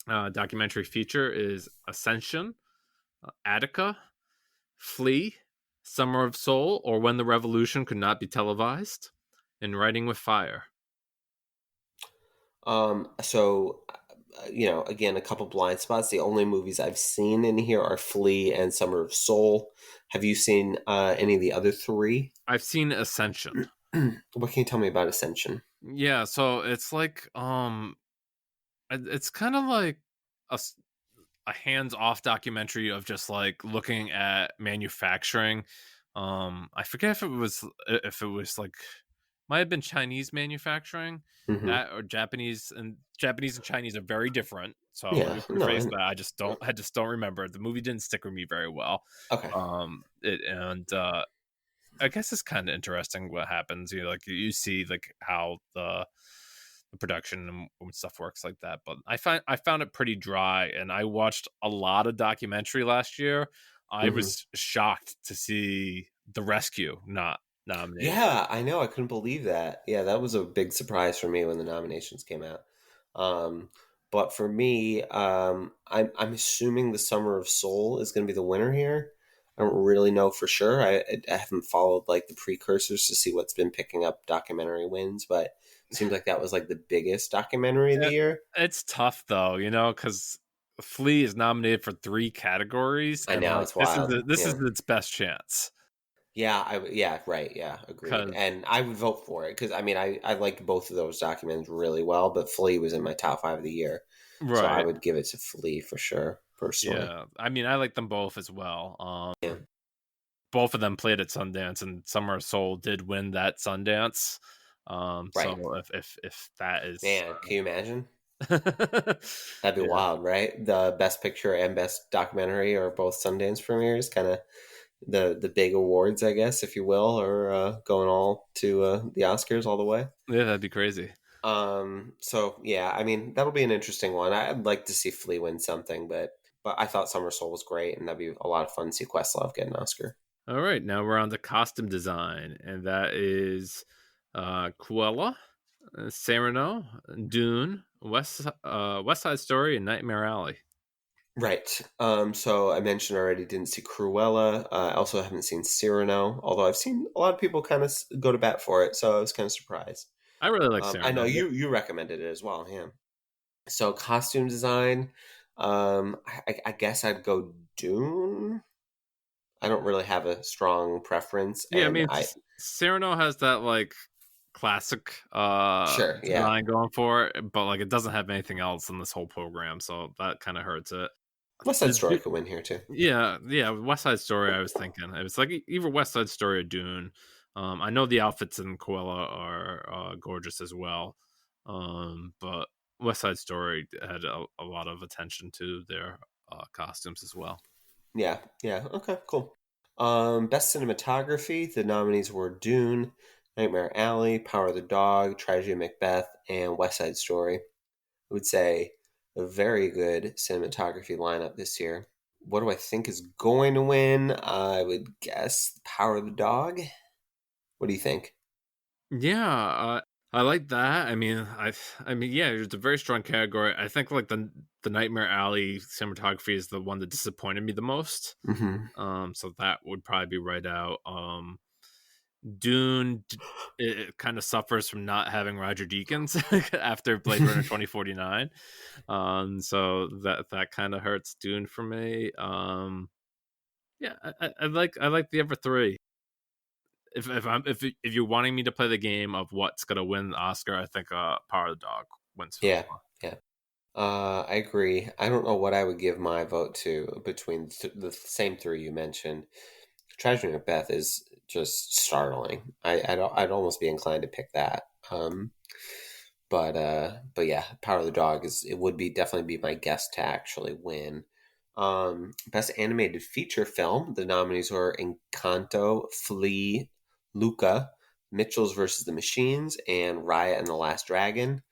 Documentary feature is Ascension, Attica, Flee, Summer of Soul, or When the Revolution Could Not Be Televised, and Writing with Fire. So again, a couple blind spots. The only movies I've seen in here are Flea and Summer of Soul. Have you seen any of the other three? I've seen Ascension. What can you tell me about Ascension? Yeah, so it's like it's kind of like a hands-off documentary of just like looking at manufacturing. I forget if it was like might have been Chinese manufacturing, Hmm. that or Japanese and Chinese are very different. So let Yeah, me no, preface that I just don't remember. The movie didn't stick with me very well. okay. It and I guess it's kind of interesting what happens. Like you see like how the production and stuff works like that. But I found it pretty dry, and I watched a lot of documentary last year. I Hmm. was shocked to see The Rescue not nominated. Yeah, I know. I couldn't believe that. Yeah, that was a big surprise for me when the nominations came out. Um, but for me, I'm assuming the Summer of Soul is going to be the winner here. I don't really know for sure. I haven't followed like the precursors to see what's been picking up documentary wins, but it seems like that was like the biggest documentary of the Yeah, year. it's tough though, because Flea is nominated for 3 categories, I and know like it's wild. this is Yeah. its best chance. Yeah, right. Yeah, agreed. Because And I would vote for it because I mean, I like both of those documents really well, but Flea was in my top five of the year, so I right, would give it to Flea for sure, personally. yeah. I mean, I like them both as well. Yeah, Both of them played at Sundance, and Summer of Soul did win that Sundance. right. So if that is, Man, can you imagine? yeah, That'd be wild, right? The best picture and best documentary are both Sundance premieres, kind of the big awards, I guess, if you will, are going all to the Oscars all the way. yeah, that'd be crazy. So yeah, I mean that'll be an interesting one. I'd like to see Flea win something, but I thought Summer Soul was great, and that'd be a lot of fun to see Questlove get an Oscar. All right, now we're on to costume design, and that is Cruella, Cyrano, Dune, West Side Story, and Nightmare Alley. Right. So I mentioned already didn't see Cruella. I also haven't seen Cyrano, although I've seen a lot of people kind of go to bat for it, so I was kind of surprised. I really like I know Cyrano. you recommended it as well, yeah. So costume design, I guess I'd go Dune. I don't really have a strong preference, Yeah, I and mean, I Cyrano has that like classic sure, yeah. design going for it, but like it doesn't have anything else in this whole program, so that kind of hurts it. West Side The Story could win here too. Yeah, West Side Story. I was thinking it was like either West Side Story or Dune. I know the outfits in Cruella are gorgeous as well, but West Side Story had a lot of attention to their costumes as well. Yeah, yeah. Okay, cool. Best cinematography. The nominees were Dune, Nightmare Alley, Power of the Dog, Tragedy of Macbeth, and West Side Story. I would say a very good cinematography lineup this year. What do I think is going to win? I would guess Power of the Dog. What do you think? Yeah, I like that. I mean, yeah, it's a very strong category. I think like the Nightmare Alley cinematography is the one that disappointed me the most. Hmm. So that would probably be right out. Dune, it kind of suffers from not having Roger Deakins after Blade Runner 2049. So that kind of hurts Dune for me. Yeah, I like the other three. If you're wanting me to play the game of what's gonna win the Oscar, I think Power of the Dog wins for Yeah, me. yeah. I agree. I don't know what I would give my vote to between the same three you mentioned. Tragedy Macbeth is just startling. I'd almost be inclined to pick that. But yeah, Power of the Dog is it would be definitely be my guess to actually win. Best animated feature film. The nominees were Encanto, Flea, Luca, Mitchell's versus the Machines, and Raya and the Last Dragon.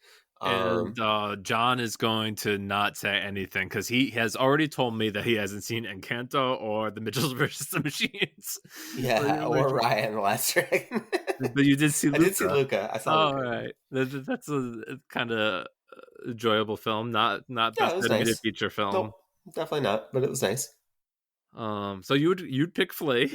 And Um, John is going to not say anything because he has already told me that he hasn't seen Encanto or The Mitchells versus the Machines. yeah, or Raya and the Last Dragon. But you did see I did see Luca. Luca. I saw All Luca. right, that's a kind of enjoyable film. Not Yeah, best it was animated nice. feature film. Nope, definitely not, but it was nice. So you'd pick Flea.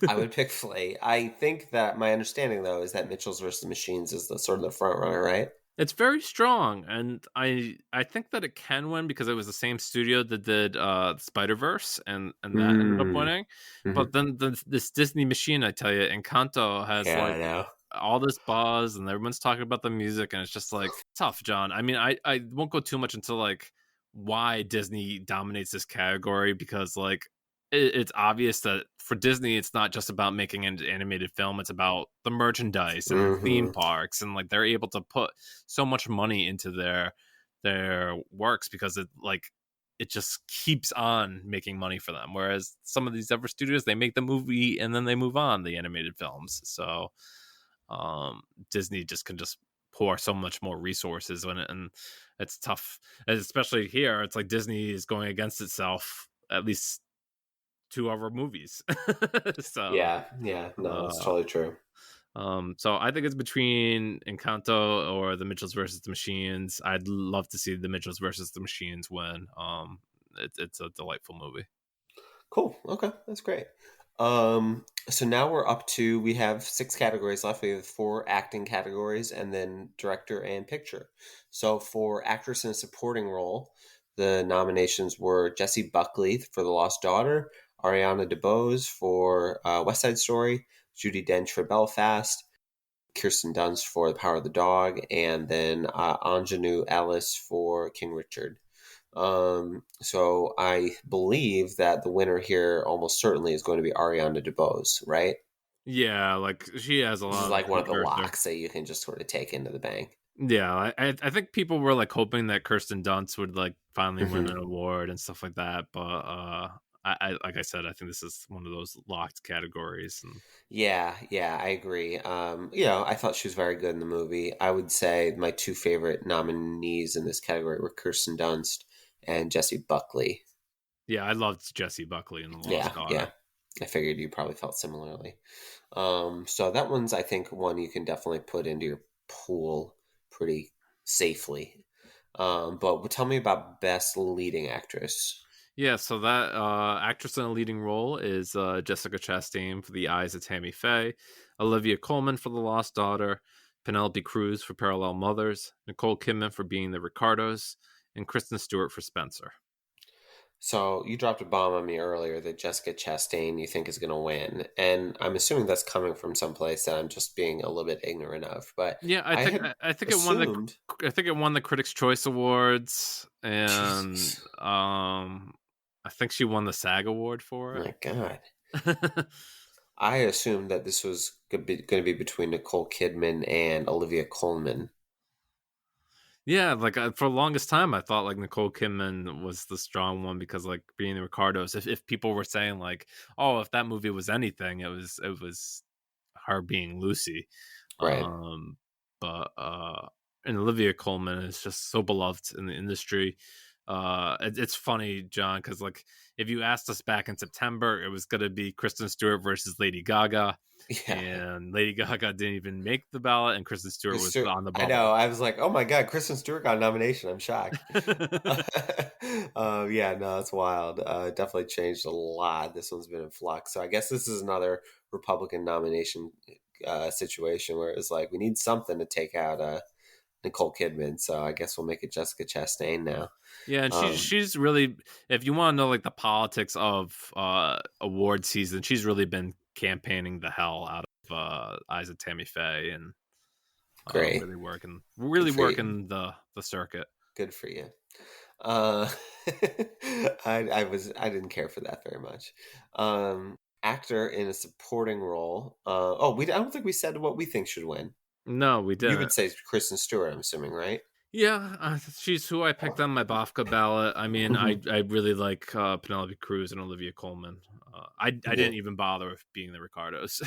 I would pick Flay. I think that my understanding though is that Mitchell's versus the Machines is the sort of the front runner, right? It's very strong, and I think that it can win because it was the same studio that did Spider-Verse, and that ended up Mm. winning. But Hmm. then this Disney machine, I tell you, Encanto has Yeah, like I know. all this buzz, and everyone's talking about the music, and it's just like tough, John. I mean, I won't go too much into like why Disney dominates this category because like it's obvious that for Disney, it's not just about making an animated film; it's about the merchandise and the theme Hmm. parks, and like they're able to put so much money into their works because it just keeps on making money for them. Whereas some of these other studios, they make the movie and then they move on the animated films. So um, Disney just can just pour so much more resources on it, and it's tough, especially here. It's like Disney is going against itself at least two other movies. So Yeah, yeah, no, that's uh, totally true. so I think it's between Encanto or The Mitchells versus the Machines. I'd love to see The Mitchells versus the Machines win. It's a delightful movie. Cool. Okay, that's great. So now we're up to we have six categories left. We have four acting categories and then director and picture. So for actress in a supporting role, the nominations were Jessie Buckley for The Lost Daughter, Ariana DeBose for West Side Story, Judi Dench for Belfast, Kirsten Dunst for The Power of the Dog, and then Anjanou Ellis for King Richard. So I believe that the winner here almost certainly is going to be Ariana DeBose, right? Yeah, like she has a This is lot of like one of the character. locks that you can just sort of take into the bank. Yeah, I think people were like hoping that Kirsten Dunst would like finally win an Hmm. award and stuff like that, but I like I said, I think this is one of those locked categories, and Yeah, yeah, I agree. I thought she was very good in the movie. I would say my two favorite nominees in this category were Kirsten Dunst and Jessie Buckley. yeah, I loved Jessie Buckley in The Lost Yeah, Daughter. yeah. I figured you probably felt similarly. So that one's, I think, one you can definitely put into your pool pretty safely. But tell me about best leading actress. Yeah, so that actress in a leading role is Jessica Chastain for The Eyes of Tammy Faye, Olivia Colman for The Lost Daughter, Penelope Cruz for Parallel Mothers, Nicole Kidman for Being the Ricardos, and Kristen Stewart for Spencer. So you dropped a bomb on me earlier that Jessica Chastain you think is going to win, and I'm assuming that's coming from someplace that I'm just being a little bit ignorant of. But Yeah, I had I think it won the assumed, I think it won the Critics' Choice Awards, and Jesus, I think she won the SAG award for my it. God, I assumed that this was going to be between Nicole Kidman and Olivia Colman. Yeah, like for the longest time, I thought like Nicole Kidman was the strong one because like being the Ricardos. If people were saying like, oh, if that movie was anything, it was her being Lucy. Right. But and Olivia Colman is just so beloved in the industry. It's funny, John, because like if you asked us back in September, it was going to be Kristen Stewart versus Lady Gaga, Yeah. and Lady Gaga didn't even make the ballot, and Kristen Stewart was on the I know. bubble. I was like, oh my God, Kristen Stewart got a nomination. I'm shocked. Yeah, no, it's wild. Definitely changed a lot. This one's been in flux. So I guess this is another Republican nomination situation where it was like, we need something to take out Nicole Kidman. So I guess we'll make it Jessica Chastain now. Yeah, and Um, she's really, if you want to know like the politics of award season, she's really been campaigning the hell out of Isa Tammy Faye, and Great. Good really for you. working the circuit. Good for you. Uh, I didn't care for that very much. Actor in a supporting role. I don't think we said what we think should win. No, we You didn't. would say Kristen Stewart, I'm assuming, right? Yeah, she's who I picked on my Bafka ballot. I mean, Hmm. I really like Penelope Cruz and Olivia Colman. I Yeah. didn't even bother with being the Ricardos.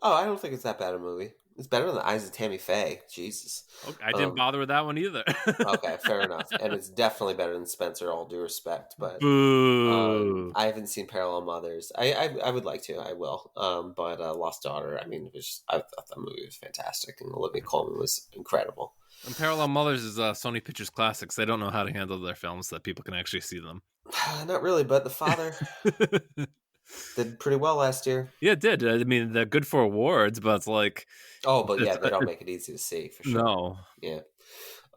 Oh, I don't think it's that bad a movie. It's better than the Eyes of Tammy Faye. Jesus. Okay, I didn't Um, bother with that one either. okay, fair enough. And it's definitely better than Spencer, all due respect. But Boo. I haven't seen Parallel Mothers. I would like to. I will. But Lost Daughter. I mean, I thought that movie was fantastic, and Olivia Colman was incredible. And Parallel Mothers is Sony Pictures Classics. They don't know how to handle their films that people can actually see them. Not really, but The Father did pretty well last year. Yeah, it did. I mean, they're good for awards, but it's like Oh, but yeah, they don't it's make it easy to see for sure. no. Yeah.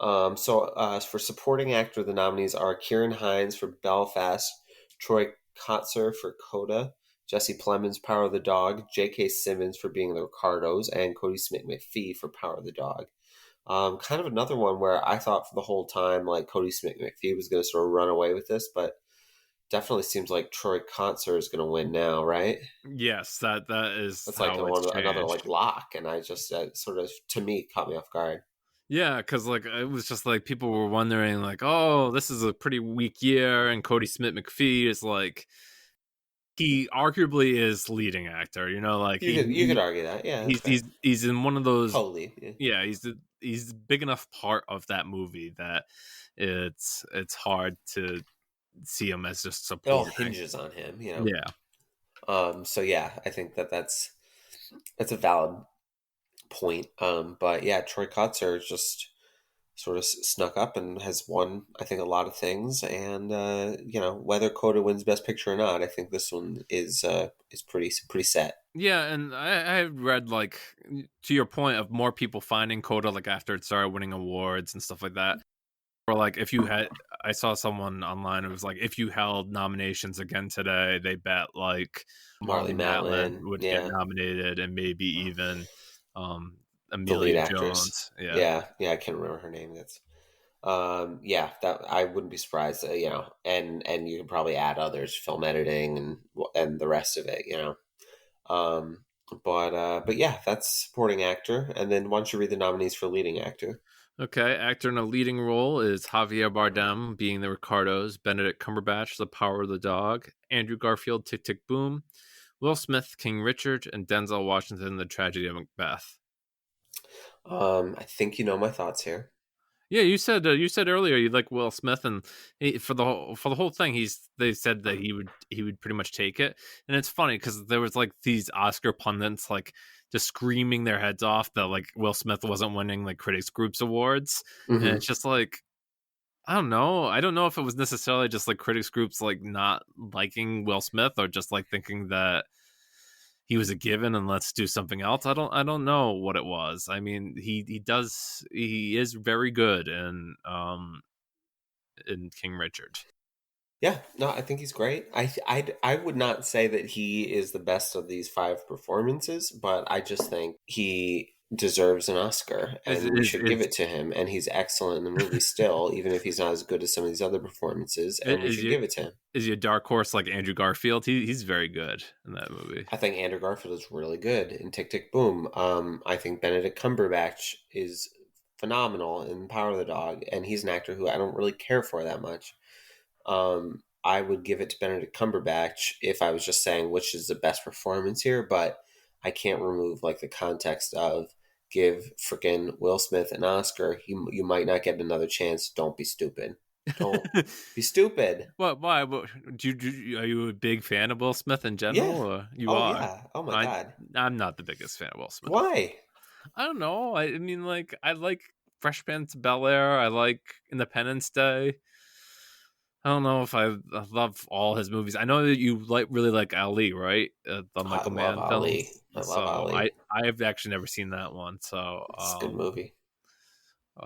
For supporting actor, the nominees are Kieran Hines for Belfast, Troy Kotzer for Coda, Jesse Plemons, Power of the Dog, J.K. Simmons for Being the Ricardos, and Cody Smith McPhee for Power of the Dog. Kind of another one where I thought for the whole time like Cody Smith McPhee was going to sort of run away with this, but definitely seems like Troy Kotzer is going to win now, right? Yes, that is That's like how it's another like changed. lock, and I just sort of to me caught me off guard. Yeah, because like it was just like people were wondering, like, oh, this is a pretty weak year, and Cody Smith McPhee is like he arguably is leading actor. You know, like You could argue that, yeah, that's fair. he's in one of those. Co-lead, yeah. Yeah, he's a big enough part of that movie that it's hard to see him as just It all supporting. hinges on him, you know. Yeah, So yeah, I think that's a valid point. But yeah, Troy Kotzer just sort of snuck up and has won, I think, a lot of things. And whether Coda wins Best Picture or not, I think this one is pretty set. yeah, and I read like to your point of more people finding Coda like after it started winning awards and stuff like that. Or like if you had, I saw someone online who was like, if you held nominations again today, they bet like Marley Marley Matlin Matlin, would get yeah, nominated, and maybe even um, the lead Amelia actress. Jones. Yeah, Yeah, I can't remember her name. That's yeah, that I wouldn't be surprised. And you can probably add others, film editing and the rest of it. Um, but yeah, that's supporting actor. And then why don't you read the nominees for leading actor? okay. Actor in a leading role is Javier Bardem, being the Ricardos, Benedict Cumberbatch, The Power of the Dog, Andrew Garfield, Tick Tick Boom, Will Smith, King Richard, and Denzel Washington, The Tragedy of Macbeth. I think you know my thoughts here. Yeah, you said earlier you like Will Smith, and for the whole thing, they said that he would pretty much take it, and it's funny because there was like these Oscar pundits like just screaming their heads off that like Will Smith wasn't winning like critics groups awards, and Hmm. it's just like I don't know if it was necessarily just like critics groups like not liking Will Smith or just like thinking that he was a given and let's do something else. I don't know what it was. I mean, he is very good in King Richard. Yeah, no, I think he's great. I would not say that he is the best of these five performances, but I just think he deserves an Oscar Is and we is should give is it to him. And he's excellent in the movie still, even if he's not as good as some of these other performances, and we is should your give it to him. is your dark horse like Andrew Garfield? He's very good in that movie. I think Andrew Garfield is really good in Tick Tick Boom. I think Benedict Cumberbatch is phenomenal in Power of the Dog, and he's an actor who I don't really care for that much. I would give it to Benedict Cumberbatch if I was just saying which is the best performance here, but I can't remove like the context of give freaking Will Smith an Oscar. You might not get another chance. Don't be stupid. Don't be stupid. What? Why? What, are you a big fan of Will Smith in general? Yeah. Or you Oh are? yeah. Oh my I god. I'm not the biggest fan of Will Smith. Why? I don't know. I mean, like I like Fresh Prince of Bel Air. I like Independence Day. I don't know if I love all his movies. I know that you really like Ali, right? The I Michael love Mann Ali. films. I love So I Ali. I have actually never seen that one. So It's a good movie.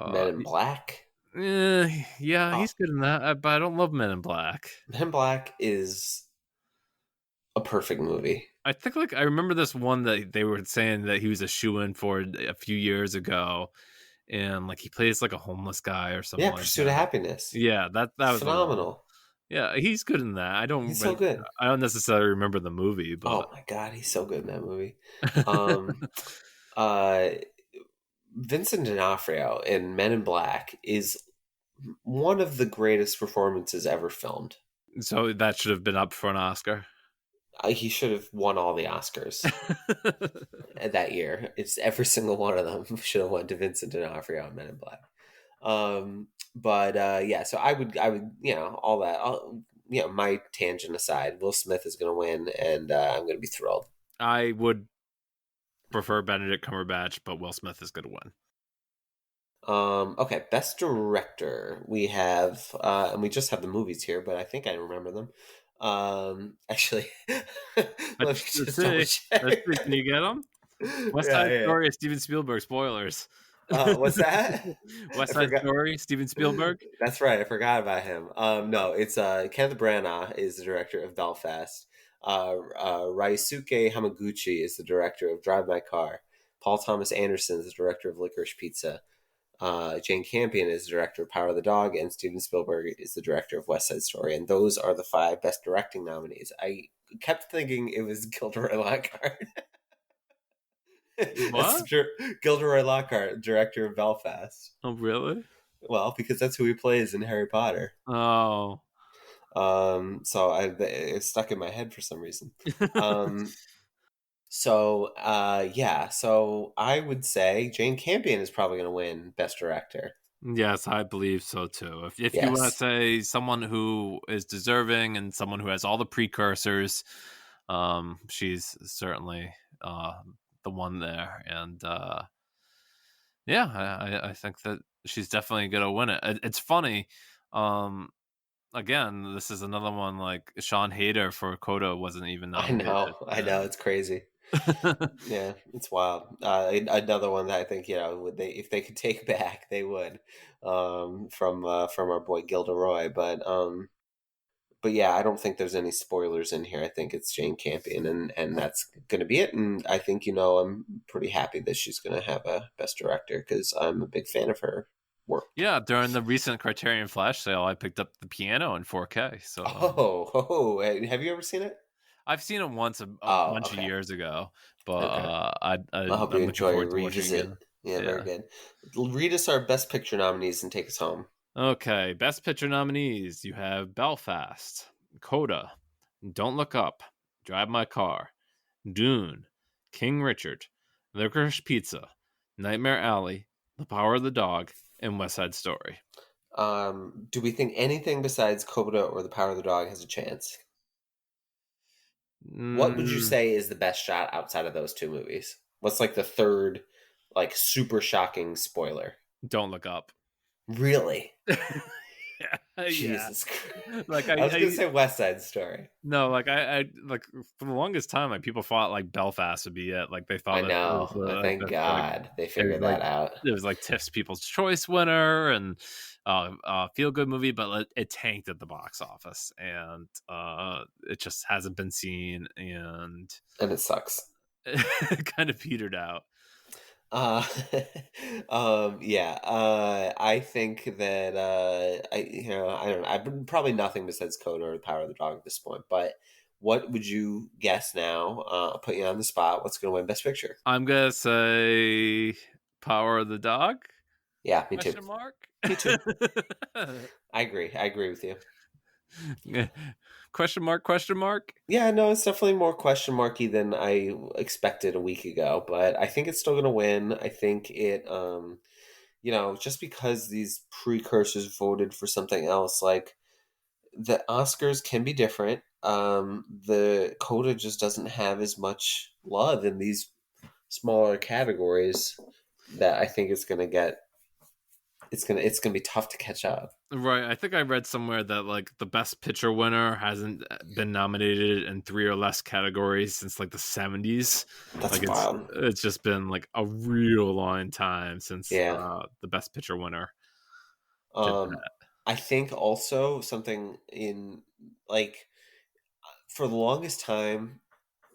Men uh, in Black. yeah, Oh, he's good in that. But I don't love Men in Black. Men in Black is a perfect movie. I think like I remember this one that they were saying that he was a shoe in for a few years ago, and like he plays like a homeless guy or something Yeah, like Pursuit of that. Happiness. Yeah, that was the one. Phenomenal. Yeah, he's good in that. He's so good. I don't necessarily remember the movie, but Oh my god, he's so good in that movie. Um, uh, Vincent D'Onofrio in Men in Black is one of the greatest performances ever filmed. so that should have been up for an Oscar. He should have won all the Oscars that year. It's every single one of them should have went to Vincent D'Onofrio in Men in Black. But yeah, so I would, all that. My tangent aside, Will Smith is going to win, and I'm going to be thrilled. I would prefer Benedict Cumberbatch, but Will Smith is going to win. Okay, best director. We have, and we just have the movies here, but I think I remember them. Actually, let me Let's just double see. Let's check. see. Can you get them? West Yeah, Side yeah. Story, Steven Spielberg. Spoilers. What's that? West I Side forgot. Story, Steven Spielberg. That's right. I forgot about him. No, it's Kenneth Branagh is the director of Belfast. Raisuke Hamaguchi is the director of Drive My Car. Paul Thomas Anderson is the director of Licorice Pizza. Jane Campion is the director of Power of the Dog, and Steven Spielberg is the director of West Side Story. And those are the 5 best directing nominees. I kept thinking it was Gilderoy Lockhart. That's What? Gilderoy Lockhart, director of Belfast. Oh, really? Well, because that's who he plays in Harry Potter. Oh. So it stuck in my head for some reason. Um, yeah. So I would say Jane Campion is probably going to win Best Director. Yes, I believe so too. If you want to Yes. say someone who is deserving and someone who has all the precursors, she's certainly the one there. And yeah, I think that she's definitely gonna win it. It's funny. Um, again, this is another one like Sean Hayter for Coda wasn't even nominated. I know, it's crazy. Yeah, it's wild. Another one that I think would they if they could take back, they would, from our boy Gilderoy. But yeah, I don't think there's any spoilers in here. I think it's Jane Campion, and that's going to be it. And I think I'm pretty happy that she's going to have a Best Director because I'm a big fan of her work. Yeah, during the recent Criterion Flash sale, I picked up the piano in 4K. So Have you ever seen it? I've seen it once a Oh, bunch of okay, years ago, but okay. I I'm hope you looking enjoy a forward to watching it again. revisit. Yeah, very Yeah. good. Read us our Best Picture nominees and take us home. Okay, Best Picture nominees. You have Belfast, Coda, Don't Look Up, Drive My Car, Dune, King Richard, Licorice Pizza, Nightmare Alley, The Power of the Dog, and West Side Story. Do we think anything besides Coda or The Power of the Dog has a chance? What would you Mm, say is the best shot outside of those 2 movies? What's like the third, like super shocking spoiler? don't Look Up. Really? Yeah, yeah. Jesus Christ. Like I was gonna I say West Side Story. no, like I like for the longest time, like people thought like Belfast would be it. Like they I thought that it was know. Thank like God they it was figured like that out. it was like Tiff's People's Choice winner and feel good movie, but it tanked at the box office and it just hasn't been seen and And it sucks. it kind of petered out. Uh, yeah. I think that I don't know. I've been probably nothing besides Coda or the Power of the Dog at this point. But what would you guess now? I'll put you on the spot. What's going to win Best Picture? I'm gonna say Power of the Dog? Yeah, me too. Question mark? Me too. I agree. I agree with you. Question mark? Question mark? Yeah, no, it's definitely more question marky than I expected a week ago, but I think it's still going to win. I think it. just because these precursors voted for something else, like the Oscars can be different. The Coda just doesn't have as much love in these smaller categories that I think it's gonna be tough to catch up. Right. I think I read somewhere that like the best picture winner hasn't been nominated in 3 or less categories since like the 70s. That's Like it's wild. it's just been like a real long time since Yeah. the best picture winner did Um, that. I think also something in like for the longest time,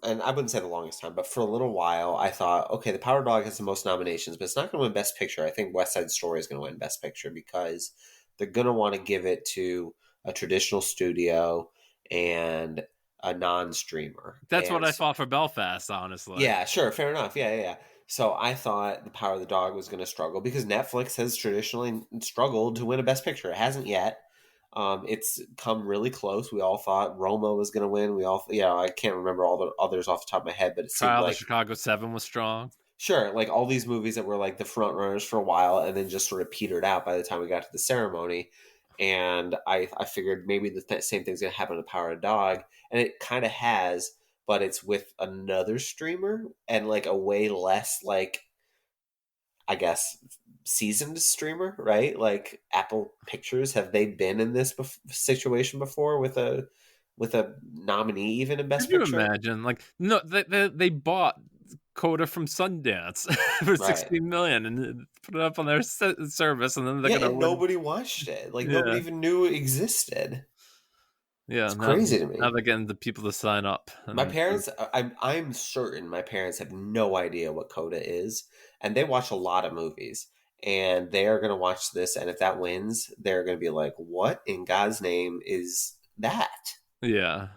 and I wouldn't say the longest time, but for a little while, I thought, okay, The Power Dog has the most nominations, but it's not going to win Best Picture. I think West Side Story is going to win Best Picture because they're going to want to give it to a traditional studio and a non-streamer. That's what And I thought for Belfast, honestly. yeah, sure, fair enough. Yeah, yeah, yeah. So I thought The Power of the Dog was going to struggle because Netflix has traditionally struggled to win a Best Picture. It hasn't yet. It's come really close. We all thought Roma was going to win. We all, I can't remember all the others off the top of my head, but it seemed Trial of the like Chicago 7 was strong. sure, like all these movies that were like the front runners for a while and then just sort of petered out by the time we got to the ceremony. And I figured maybe the same thing's going to happen to Power of the Dog, and it kind of has, but it's with another streamer and like a way less like I guess seasoned streamer, right? Like Apple Pictures, have they been in this situation before with a nominee even in Could Best you Picture? imagine? Like, no, they bought Coda from Sundance for Right. 16 million and put it up on their service, and then they're Yeah, gonna and win. nobody watched it. Like nobody Yeah, even knew it existed. yeah. It's Now, crazy to now me. they're getting the people to sign up, My and parents, I'm certain my parents have no idea what Coda is, and they watch a lot of movies, and they are going to watch this, and if that wins, they're going to be like, "What in God's name is that?" yeah.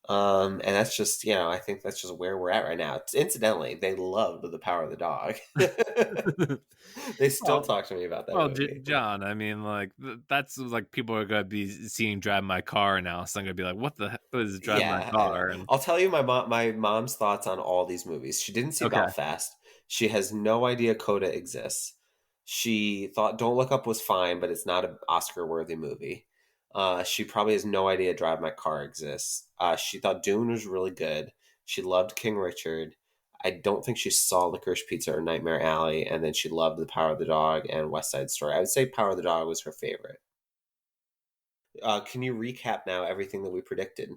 And that's just, I think that's just where we're at right now. Incidentally, they loved The Power of the Dog. They still well, talk to me about that well, movie. John. I mean, like that's like people are gonna be seeing Drive My Car now, so I'm gonna be like, "What the heck is Drive My Yeah, I know. Car?" And I'll tell you my mom's thoughts on all these movies. She didn't see okay, Belfast. She has no idea Coda exists. She thought Don't Look Up was fine, but it's not an Oscar worthy movie. She probably has no idea Drive My Car exists. She thought Dune was really good. She loved King Richard. I don't think she saw Licorice Pizza or Nightmare Alley, and then she loved The Power of the Dog and West Side Story. I would say Power of the Dog was her favorite. Can you recap now everything that we predicted?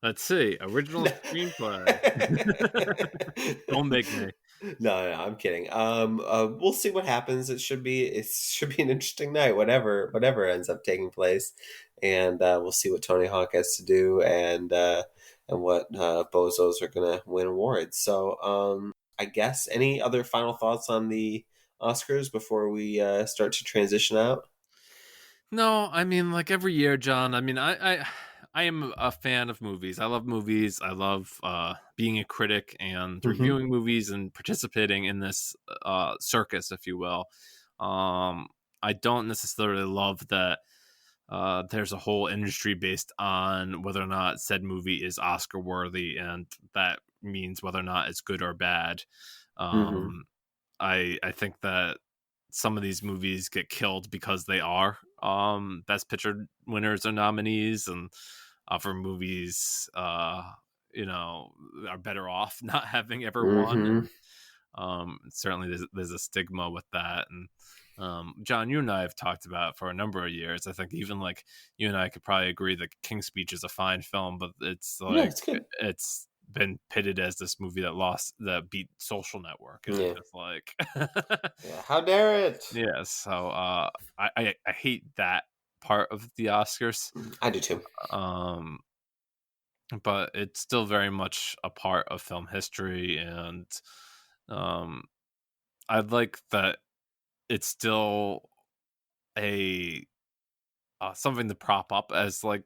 let's see. Original no, screenplay. Don't make me. no, I'm kidding. We'll see what happens. It should be an interesting night, whatever ends up taking place, and we'll see what Tony Hawk has to do, and what bozos are gonna win awards. So, I guess any other final thoughts on the Oscars before we start to transition out? No, I mean, like every year, John. I mean, I am a fan of movies. I love movies. I love being a critic and Mm-hmm. reviewing movies and participating in this circus, if you will. Um, I don't necessarily love that there's a whole industry based on whether or not said movie is Oscar worthy, and that means whether or not it's good or bad. Mm-hmm. Um, I think that some of these movies get killed because they are best picture winners or nominees, and for movies are better off not having ever won. Mm-hmm. And certainly there's a stigma with that. And John, you and I have talked about it for a number of years. I think even like you and I could probably agree that King's Speech is a fine film, but it's Yeah, like it's good. it's been pitted as this movie that beat Social Network, and it's Yeah, just like yeah. How dare it? yeah. So I hate that part of the Oscars, I do too. um, but it's still very much a part of film history, and um, I like that it's still a something to prop up as like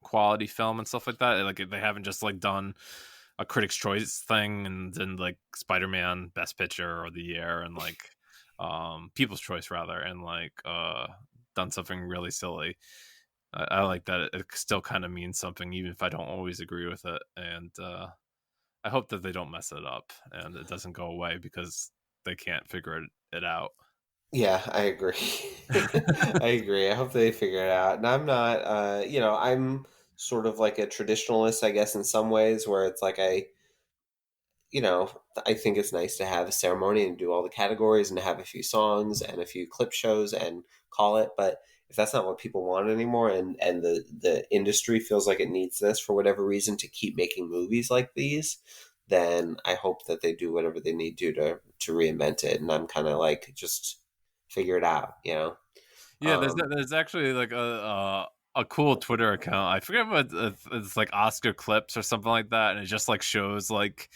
quality film and stuff like that. Like they haven't just like done a Critics' Choice thing and then like Spider-Man Best Picture or the year and like People's Choice rather, and like done something really silly. I like that it still kind of means something even if I don't always agree with it, and I hope that they don't mess it up and it doesn't go away because they can't figure it out. Yeah, I agree. I agree. I hope they figure it out. And I'm not, I'm sort of like a traditionalist, I guess, in some ways, where it's like you know, I think it's nice to have a ceremony and do all the categories and have a few songs and a few clip shows and call it. But if that's not what people want anymore, and the industry feels like it needs this for whatever reason to keep making movies like these, then I hope that they do whatever they need to reinvent it. And I'm kind of like, just figure it out, you know. Yeah, Um, there's actually like a cool Twitter account. I forget what it's like, Oscar clips or something like that, and it just like shows like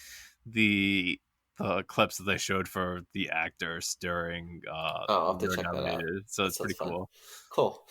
the the clips that they showed for the actors during I'll have when to they were check that out. nominated. So That it's sounds pretty fun. cool. Cool.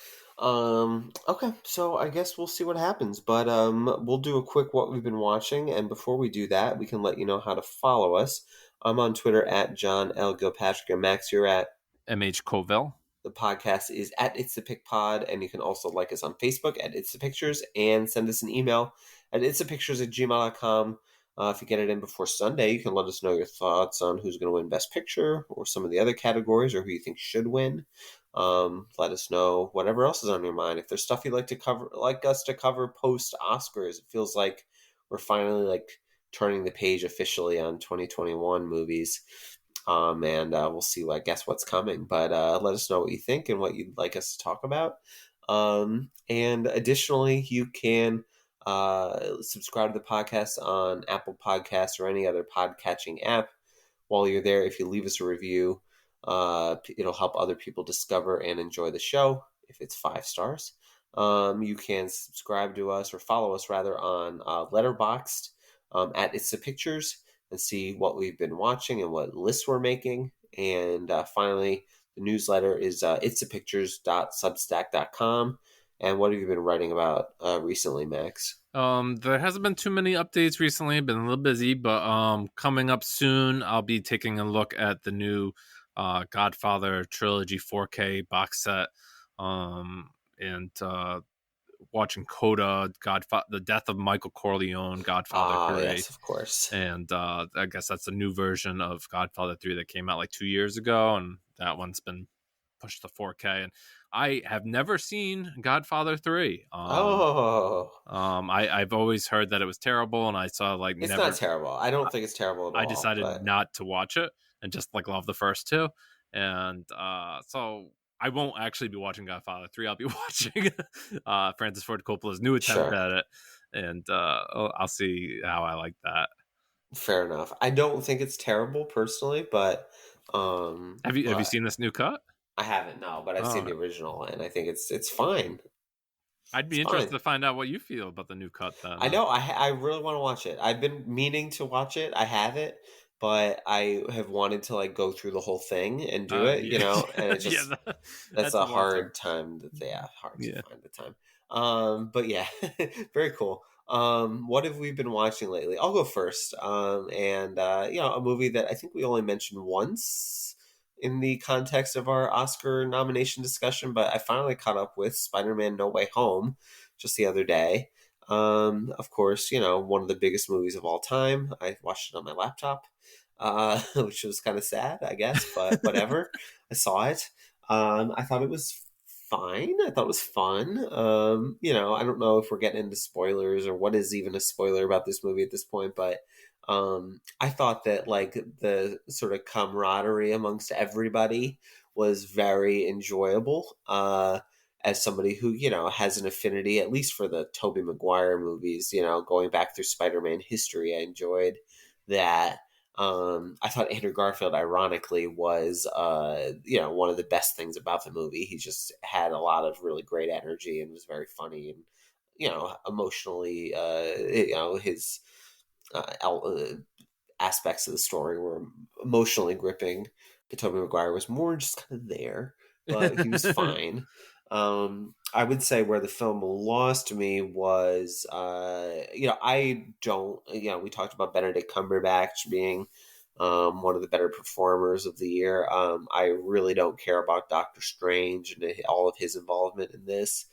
Okay, so I guess we'll see what happens. But we'll do a quick what we've been watching, and before we do that, we can let you know how to follow us. I'm on Twitter at John L. Gilpatrick, and Max, you're at. MH Covell. The podcast is at It's the Pick Pod, and you can also like us on Facebook at It's the Pictures and send us an email at itsthepictures@gmail.com. If you get it in before Sunday, you can let us know your thoughts on who's going to win Best Picture or some of the other categories or who you think should win. Let us know whatever else is on your mind. If there's stuff you'd like to cover, like us to cover post Oscars, it feels like we're finally like turning the page officially on 2021 movies. And we'll see, I guess, what's coming. But let us know what you think and what you'd like us to talk about. And additionally, you can subscribe to the podcast on Apple Podcasts or any other podcatching app. While you're there, if you leave us a review, it'll help other people discover and enjoy the show if it's 5 stars. You can subscribe to us or follow us rather on Letterboxd at It's the Pictures and see what we've been watching and what lists we're making. And finally, the newsletter is itsthepictures.substack.com. And what have you been writing about recently, Max? There hasn't been too many updates recently. Been a little busy, but coming up soon, I'll be taking a look at the new Godfather Trilogy 4K box set. And watching Coda, Godfather, The Death of Michael Corleone, Godfather Ah, 3. yes, of course. And I guess that's a new version of Godfather 3 that came out like 2 years ago, and that one's been pushed to 4K. And I have never seen Godfather 3. Oh, I've always heard that it was terrible, and I saw like it's not never. terrible. I don't think it's terrible at I all. decided But not to watch it and just like love the first two, and so I won't actually be watching Godfather 3. I'll be watching Francis Ford Coppola's new attempt sure, at it, and I'll see how I like that. fair enough. I don't think it's terrible personally, but Have you seen this new cut? I haven't, no, but I've seen Oh, the original, and I think it's fine. I'd It's be interested fine. to find out what you feel about the new cut then. I know. I really want to watch it. I've been meaning to watch it. I have it, but I have wanted to like go through the whole thing and do it. Yeah, And it yeah, just that's that's a a lot hard to. time. Yeah, hard to Yeah. find the time. But yeah, very cool. What have we been watching lately? I'll go first. And a movie that I think we only mentioned once in the context of our Oscar nomination discussion, but I finally caught up with Spider-Man: No Way Home just the other day. Of course, one of the biggest movies of all time. I watched it on my laptop, which was kind of sad, I guess, but whatever. I saw it. I thought it was fine. I thought it was fun. I don't know if we're getting into spoilers or what is even a spoiler about this movie at this point, but I thought that like the sort of camaraderie amongst everybody was very enjoyable. As somebody who has an affinity at least for the Tobey Maguire movies, going back through Spider-Man history, I enjoyed that. I thought Andrew Garfield, ironically, was one of the best things about the movie. He just had a lot of really great energy and was very funny and emotionally. His aspects of the story were emotionally gripping. Tobey Maguire was more just kind of there, but he was fine. I would say where the film lost me was, I don't, we talked about Benedict Cumberbatch being one of the better performers of the year. I really don't care about Doctor Strange and all of his involvement in this.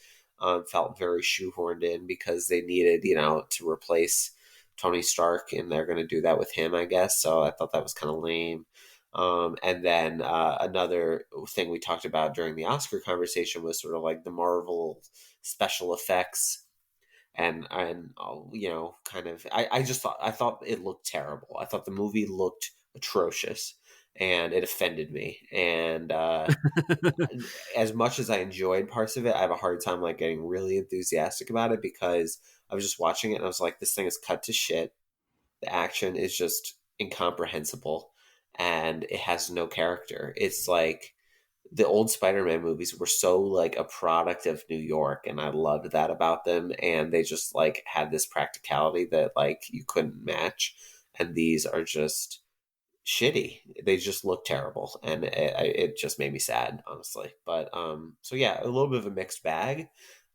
Felt very shoehorned in because they needed, to replace Tony Stark, and they're going to do that with him, I guess. So I thought that was kind of lame. And then another thing we talked about during the Oscar conversation was sort of like the Marvel special effects and kind of I just thought it looked terrible. I thought the movie looked atrocious and it offended me. And as much as I enjoyed parts of it, I have a hard time like getting really enthusiastic about it because I was just watching it and I was like, this thing is cut to shit. The action is just incomprehensible and it has no character. It's like the old Spider-Man movies were so like a product of New York and I loved that about them, and they just like had this practicality that like you couldn't match, and these are just shitty. They just look terrible and it just made me sad, honestly. But so yeah, a little bit of a mixed bag.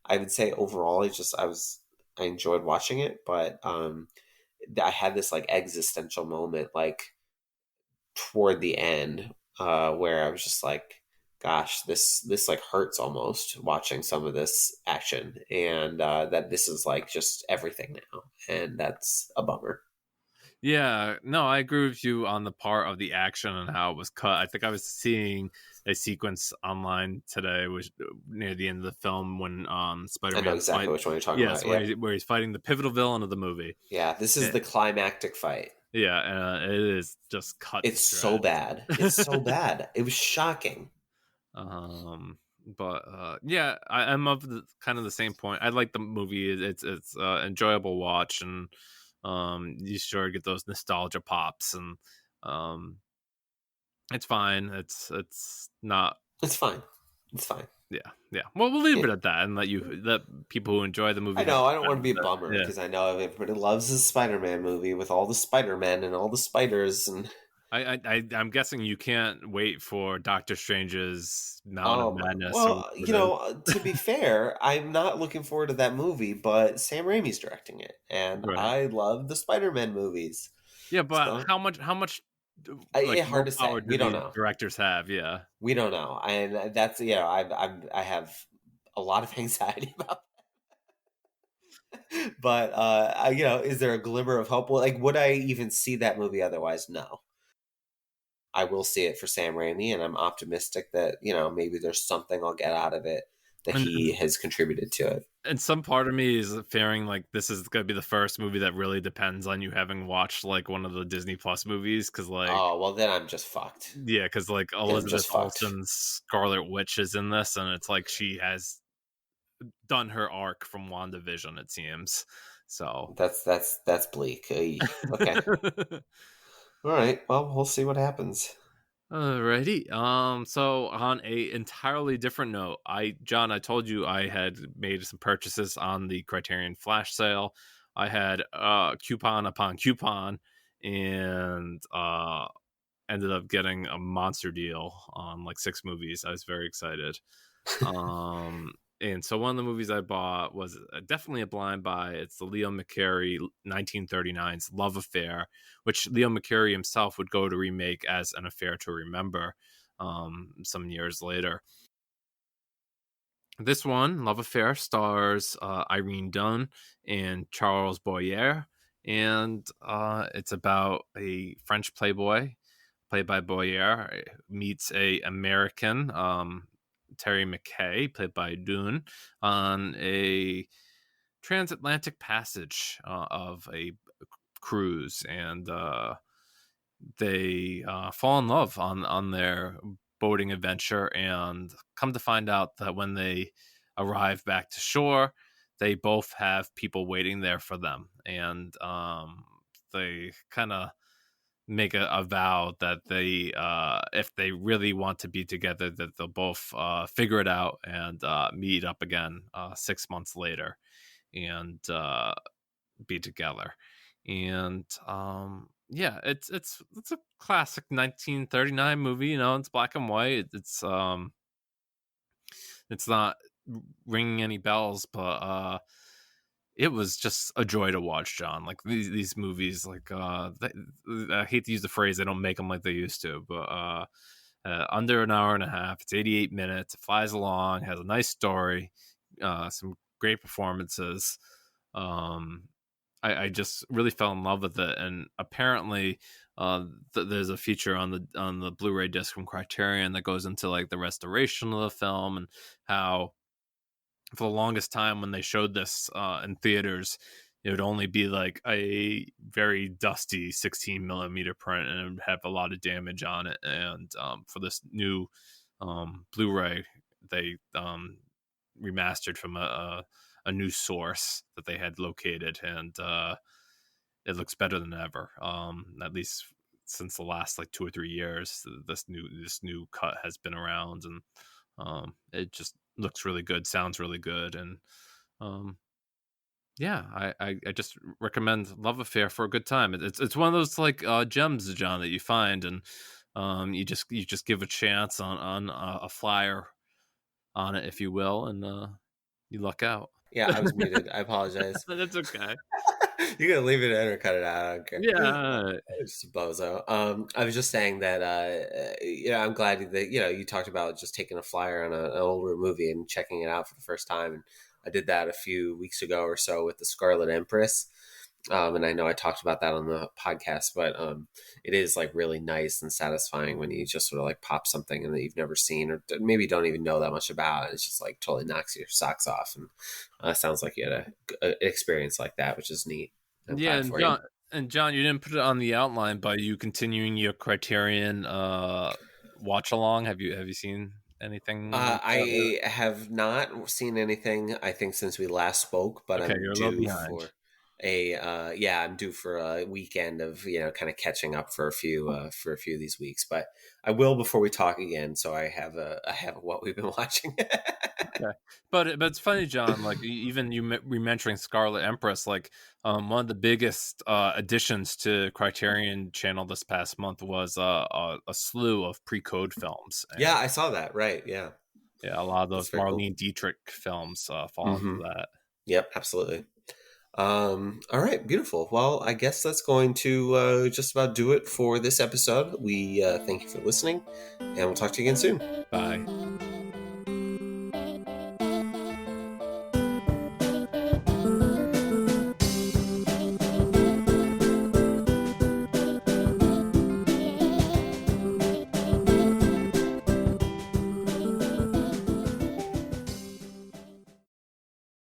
I would say overall I enjoyed watching it, but I had this like existential moment like toward the end where I was just like, gosh, this like hurts almost watching some of this action, and that this is like just everything now, and that's a bummer. Yeah, no, I agree with you on the part of the action and how it was cut. I think I was seeing a sequence online today, which near the end of the film when I know Spider-Man's exactly fight. which one you're talking Yes, about. Yeah, where he's fighting the pivotal villain of the movie. yeah. This is Eh, the climactic fight. Yeah, it is just cut to It's so shreds. bad. It's so bad. It was shocking. But yeah, I'm of the kind of the same point. I like the movie. It's enjoyable watch, and you sure get those nostalgia pops, and um, it's fine. It's not. It's fine. It's fine. Yeah, yeah. Well, we'll leave Yeah. it at that, and let people who enjoy the movie I have know. I don't want to fun be a with it. bummer Yeah. because I know everybody loves the Spider-Man movie with all the Spider-Men and all the spiders and I'm guessing you can't wait for Doctor Strange's Mountain of Madness or well, whatever it is. to be fair, I'm not looking forward to that movie, but Sam Raimi's directing it, and Right. I love the Spider-Man movies. Yeah, but So how much like it's hard to willpower say. do We don't these know. directors have? Yeah. We don't know, and that's I have a lot of anxiety about. But is there a glimmer of hope? Well, like, would I even see that movie otherwise? No. I will see it for Sam Raimi, and I'm optimistic that maybe there's something I'll get out of it that And he has contributed to it. and some part of me is fearing like this is going to be the first movie that really depends on you having watched like one of the Disney Plus movies because like Oh well, then I'm just fucked. yeah, because like Then I'm Elizabeth just fucked. Olsen's Scarlet Witch is in this, and it's like she has done her arc from WandaVision, it seems. So That's bleak. Okay, all right. Well, we'll see what happens. alrighty. So on a entirely different note, John, I told you I had made some purchases on the Criterion Flash sale. I had coupon upon coupon, and ended up getting a monster deal on like 6 movies. I was very excited. Um, and so one of the movies I bought was definitely a blind buy. It's the Leo Mccarry 1939's Love Affair, which Leo Mccarry himself would go to remake as An Affair to Remember some years later. This one, Love Affair, stars Irene Dunne and Charles Boyer, and it's about a French playboy played by Boyer meets a American Terry McKay, played by Dune, on a transatlantic passage of a cruise, and they fall in love on their boating adventure, and come to find out that when they arrive back to shore, they both have people waiting there for them, and they kind of make a vow that they if they really want to be together, that they'll both figure it out and meet up again 6 months later, and be together. And yeah, it's a classic 1939 movie. It's black and white. It's not ringing any bells, but it was just a joy to watch, John. Like these movies, like I hate to use the phrase, they don't make them like they used to, but under an hour and a half, it's 88 minutes, it flies along, has a nice story, some great performances. um I just really fell in love with it, and apparently there's a feature on the Blu-ray disc from Criterion that goes into like the restoration of the film and how for the longest time when they showed this in theaters, it would only be like a very dusty 16 millimeter print and it would have a lot of damage on it. And for this new Blu-ray, they remastered from a new source that they had located, and it looks better than ever. At least since the last like 2 or 3 years, this new cut has been around, and it just looks really good, sounds really good, and um, yeah, I just recommend Love Affair for a good time. It's one of those like gems, John, that you find, and you just give a chance on a flyer on it, if you will, and you luck out. Yeah, I was muted. I apologize. That's okay. You're gonna leave it in or cut it out. I don't care. Yeah, It's just a bozo. I was just saying that I'm glad that you talked about just taking a flyer on an older movie and checking it out for the first time. And I did that a few weeks ago or so with the Scarlet Empress. And I know I talked about that on the podcast, but it is like really nice and satisfying when you just sort of like pop something and that you've never seen or maybe don't even know that much about. And it's just like totally knocks your socks off. And sounds like you had an experience like that, which is neat. I'm yeah, glad and for you. John, you didn't put it on the outline by you continuing your Criterion watch along. Have you seen anything? I have not seen anything, I think, since we last spoke, but Okay, I'm you're a little due behind. for I'm due for a weekend of, kind of catching up for a few of these weeks, but I will before we talk again. So I have what we've been watching. Okay, but it's funny, John. Like even you mentioning Scarlet Empress, like one of the biggest additions to Criterion Channel this past month was a slew of pre-code films, Yeah, and I saw that. Right. Yeah. yeah, a lot of That's those very cool. Marlene Dietrich films fall into Hmm. that. Yep, absolutely. All right, beautiful. Well, I guess that's going to just about do it for this episode. We thank you for listening, and we'll talk to you again soon. Bye.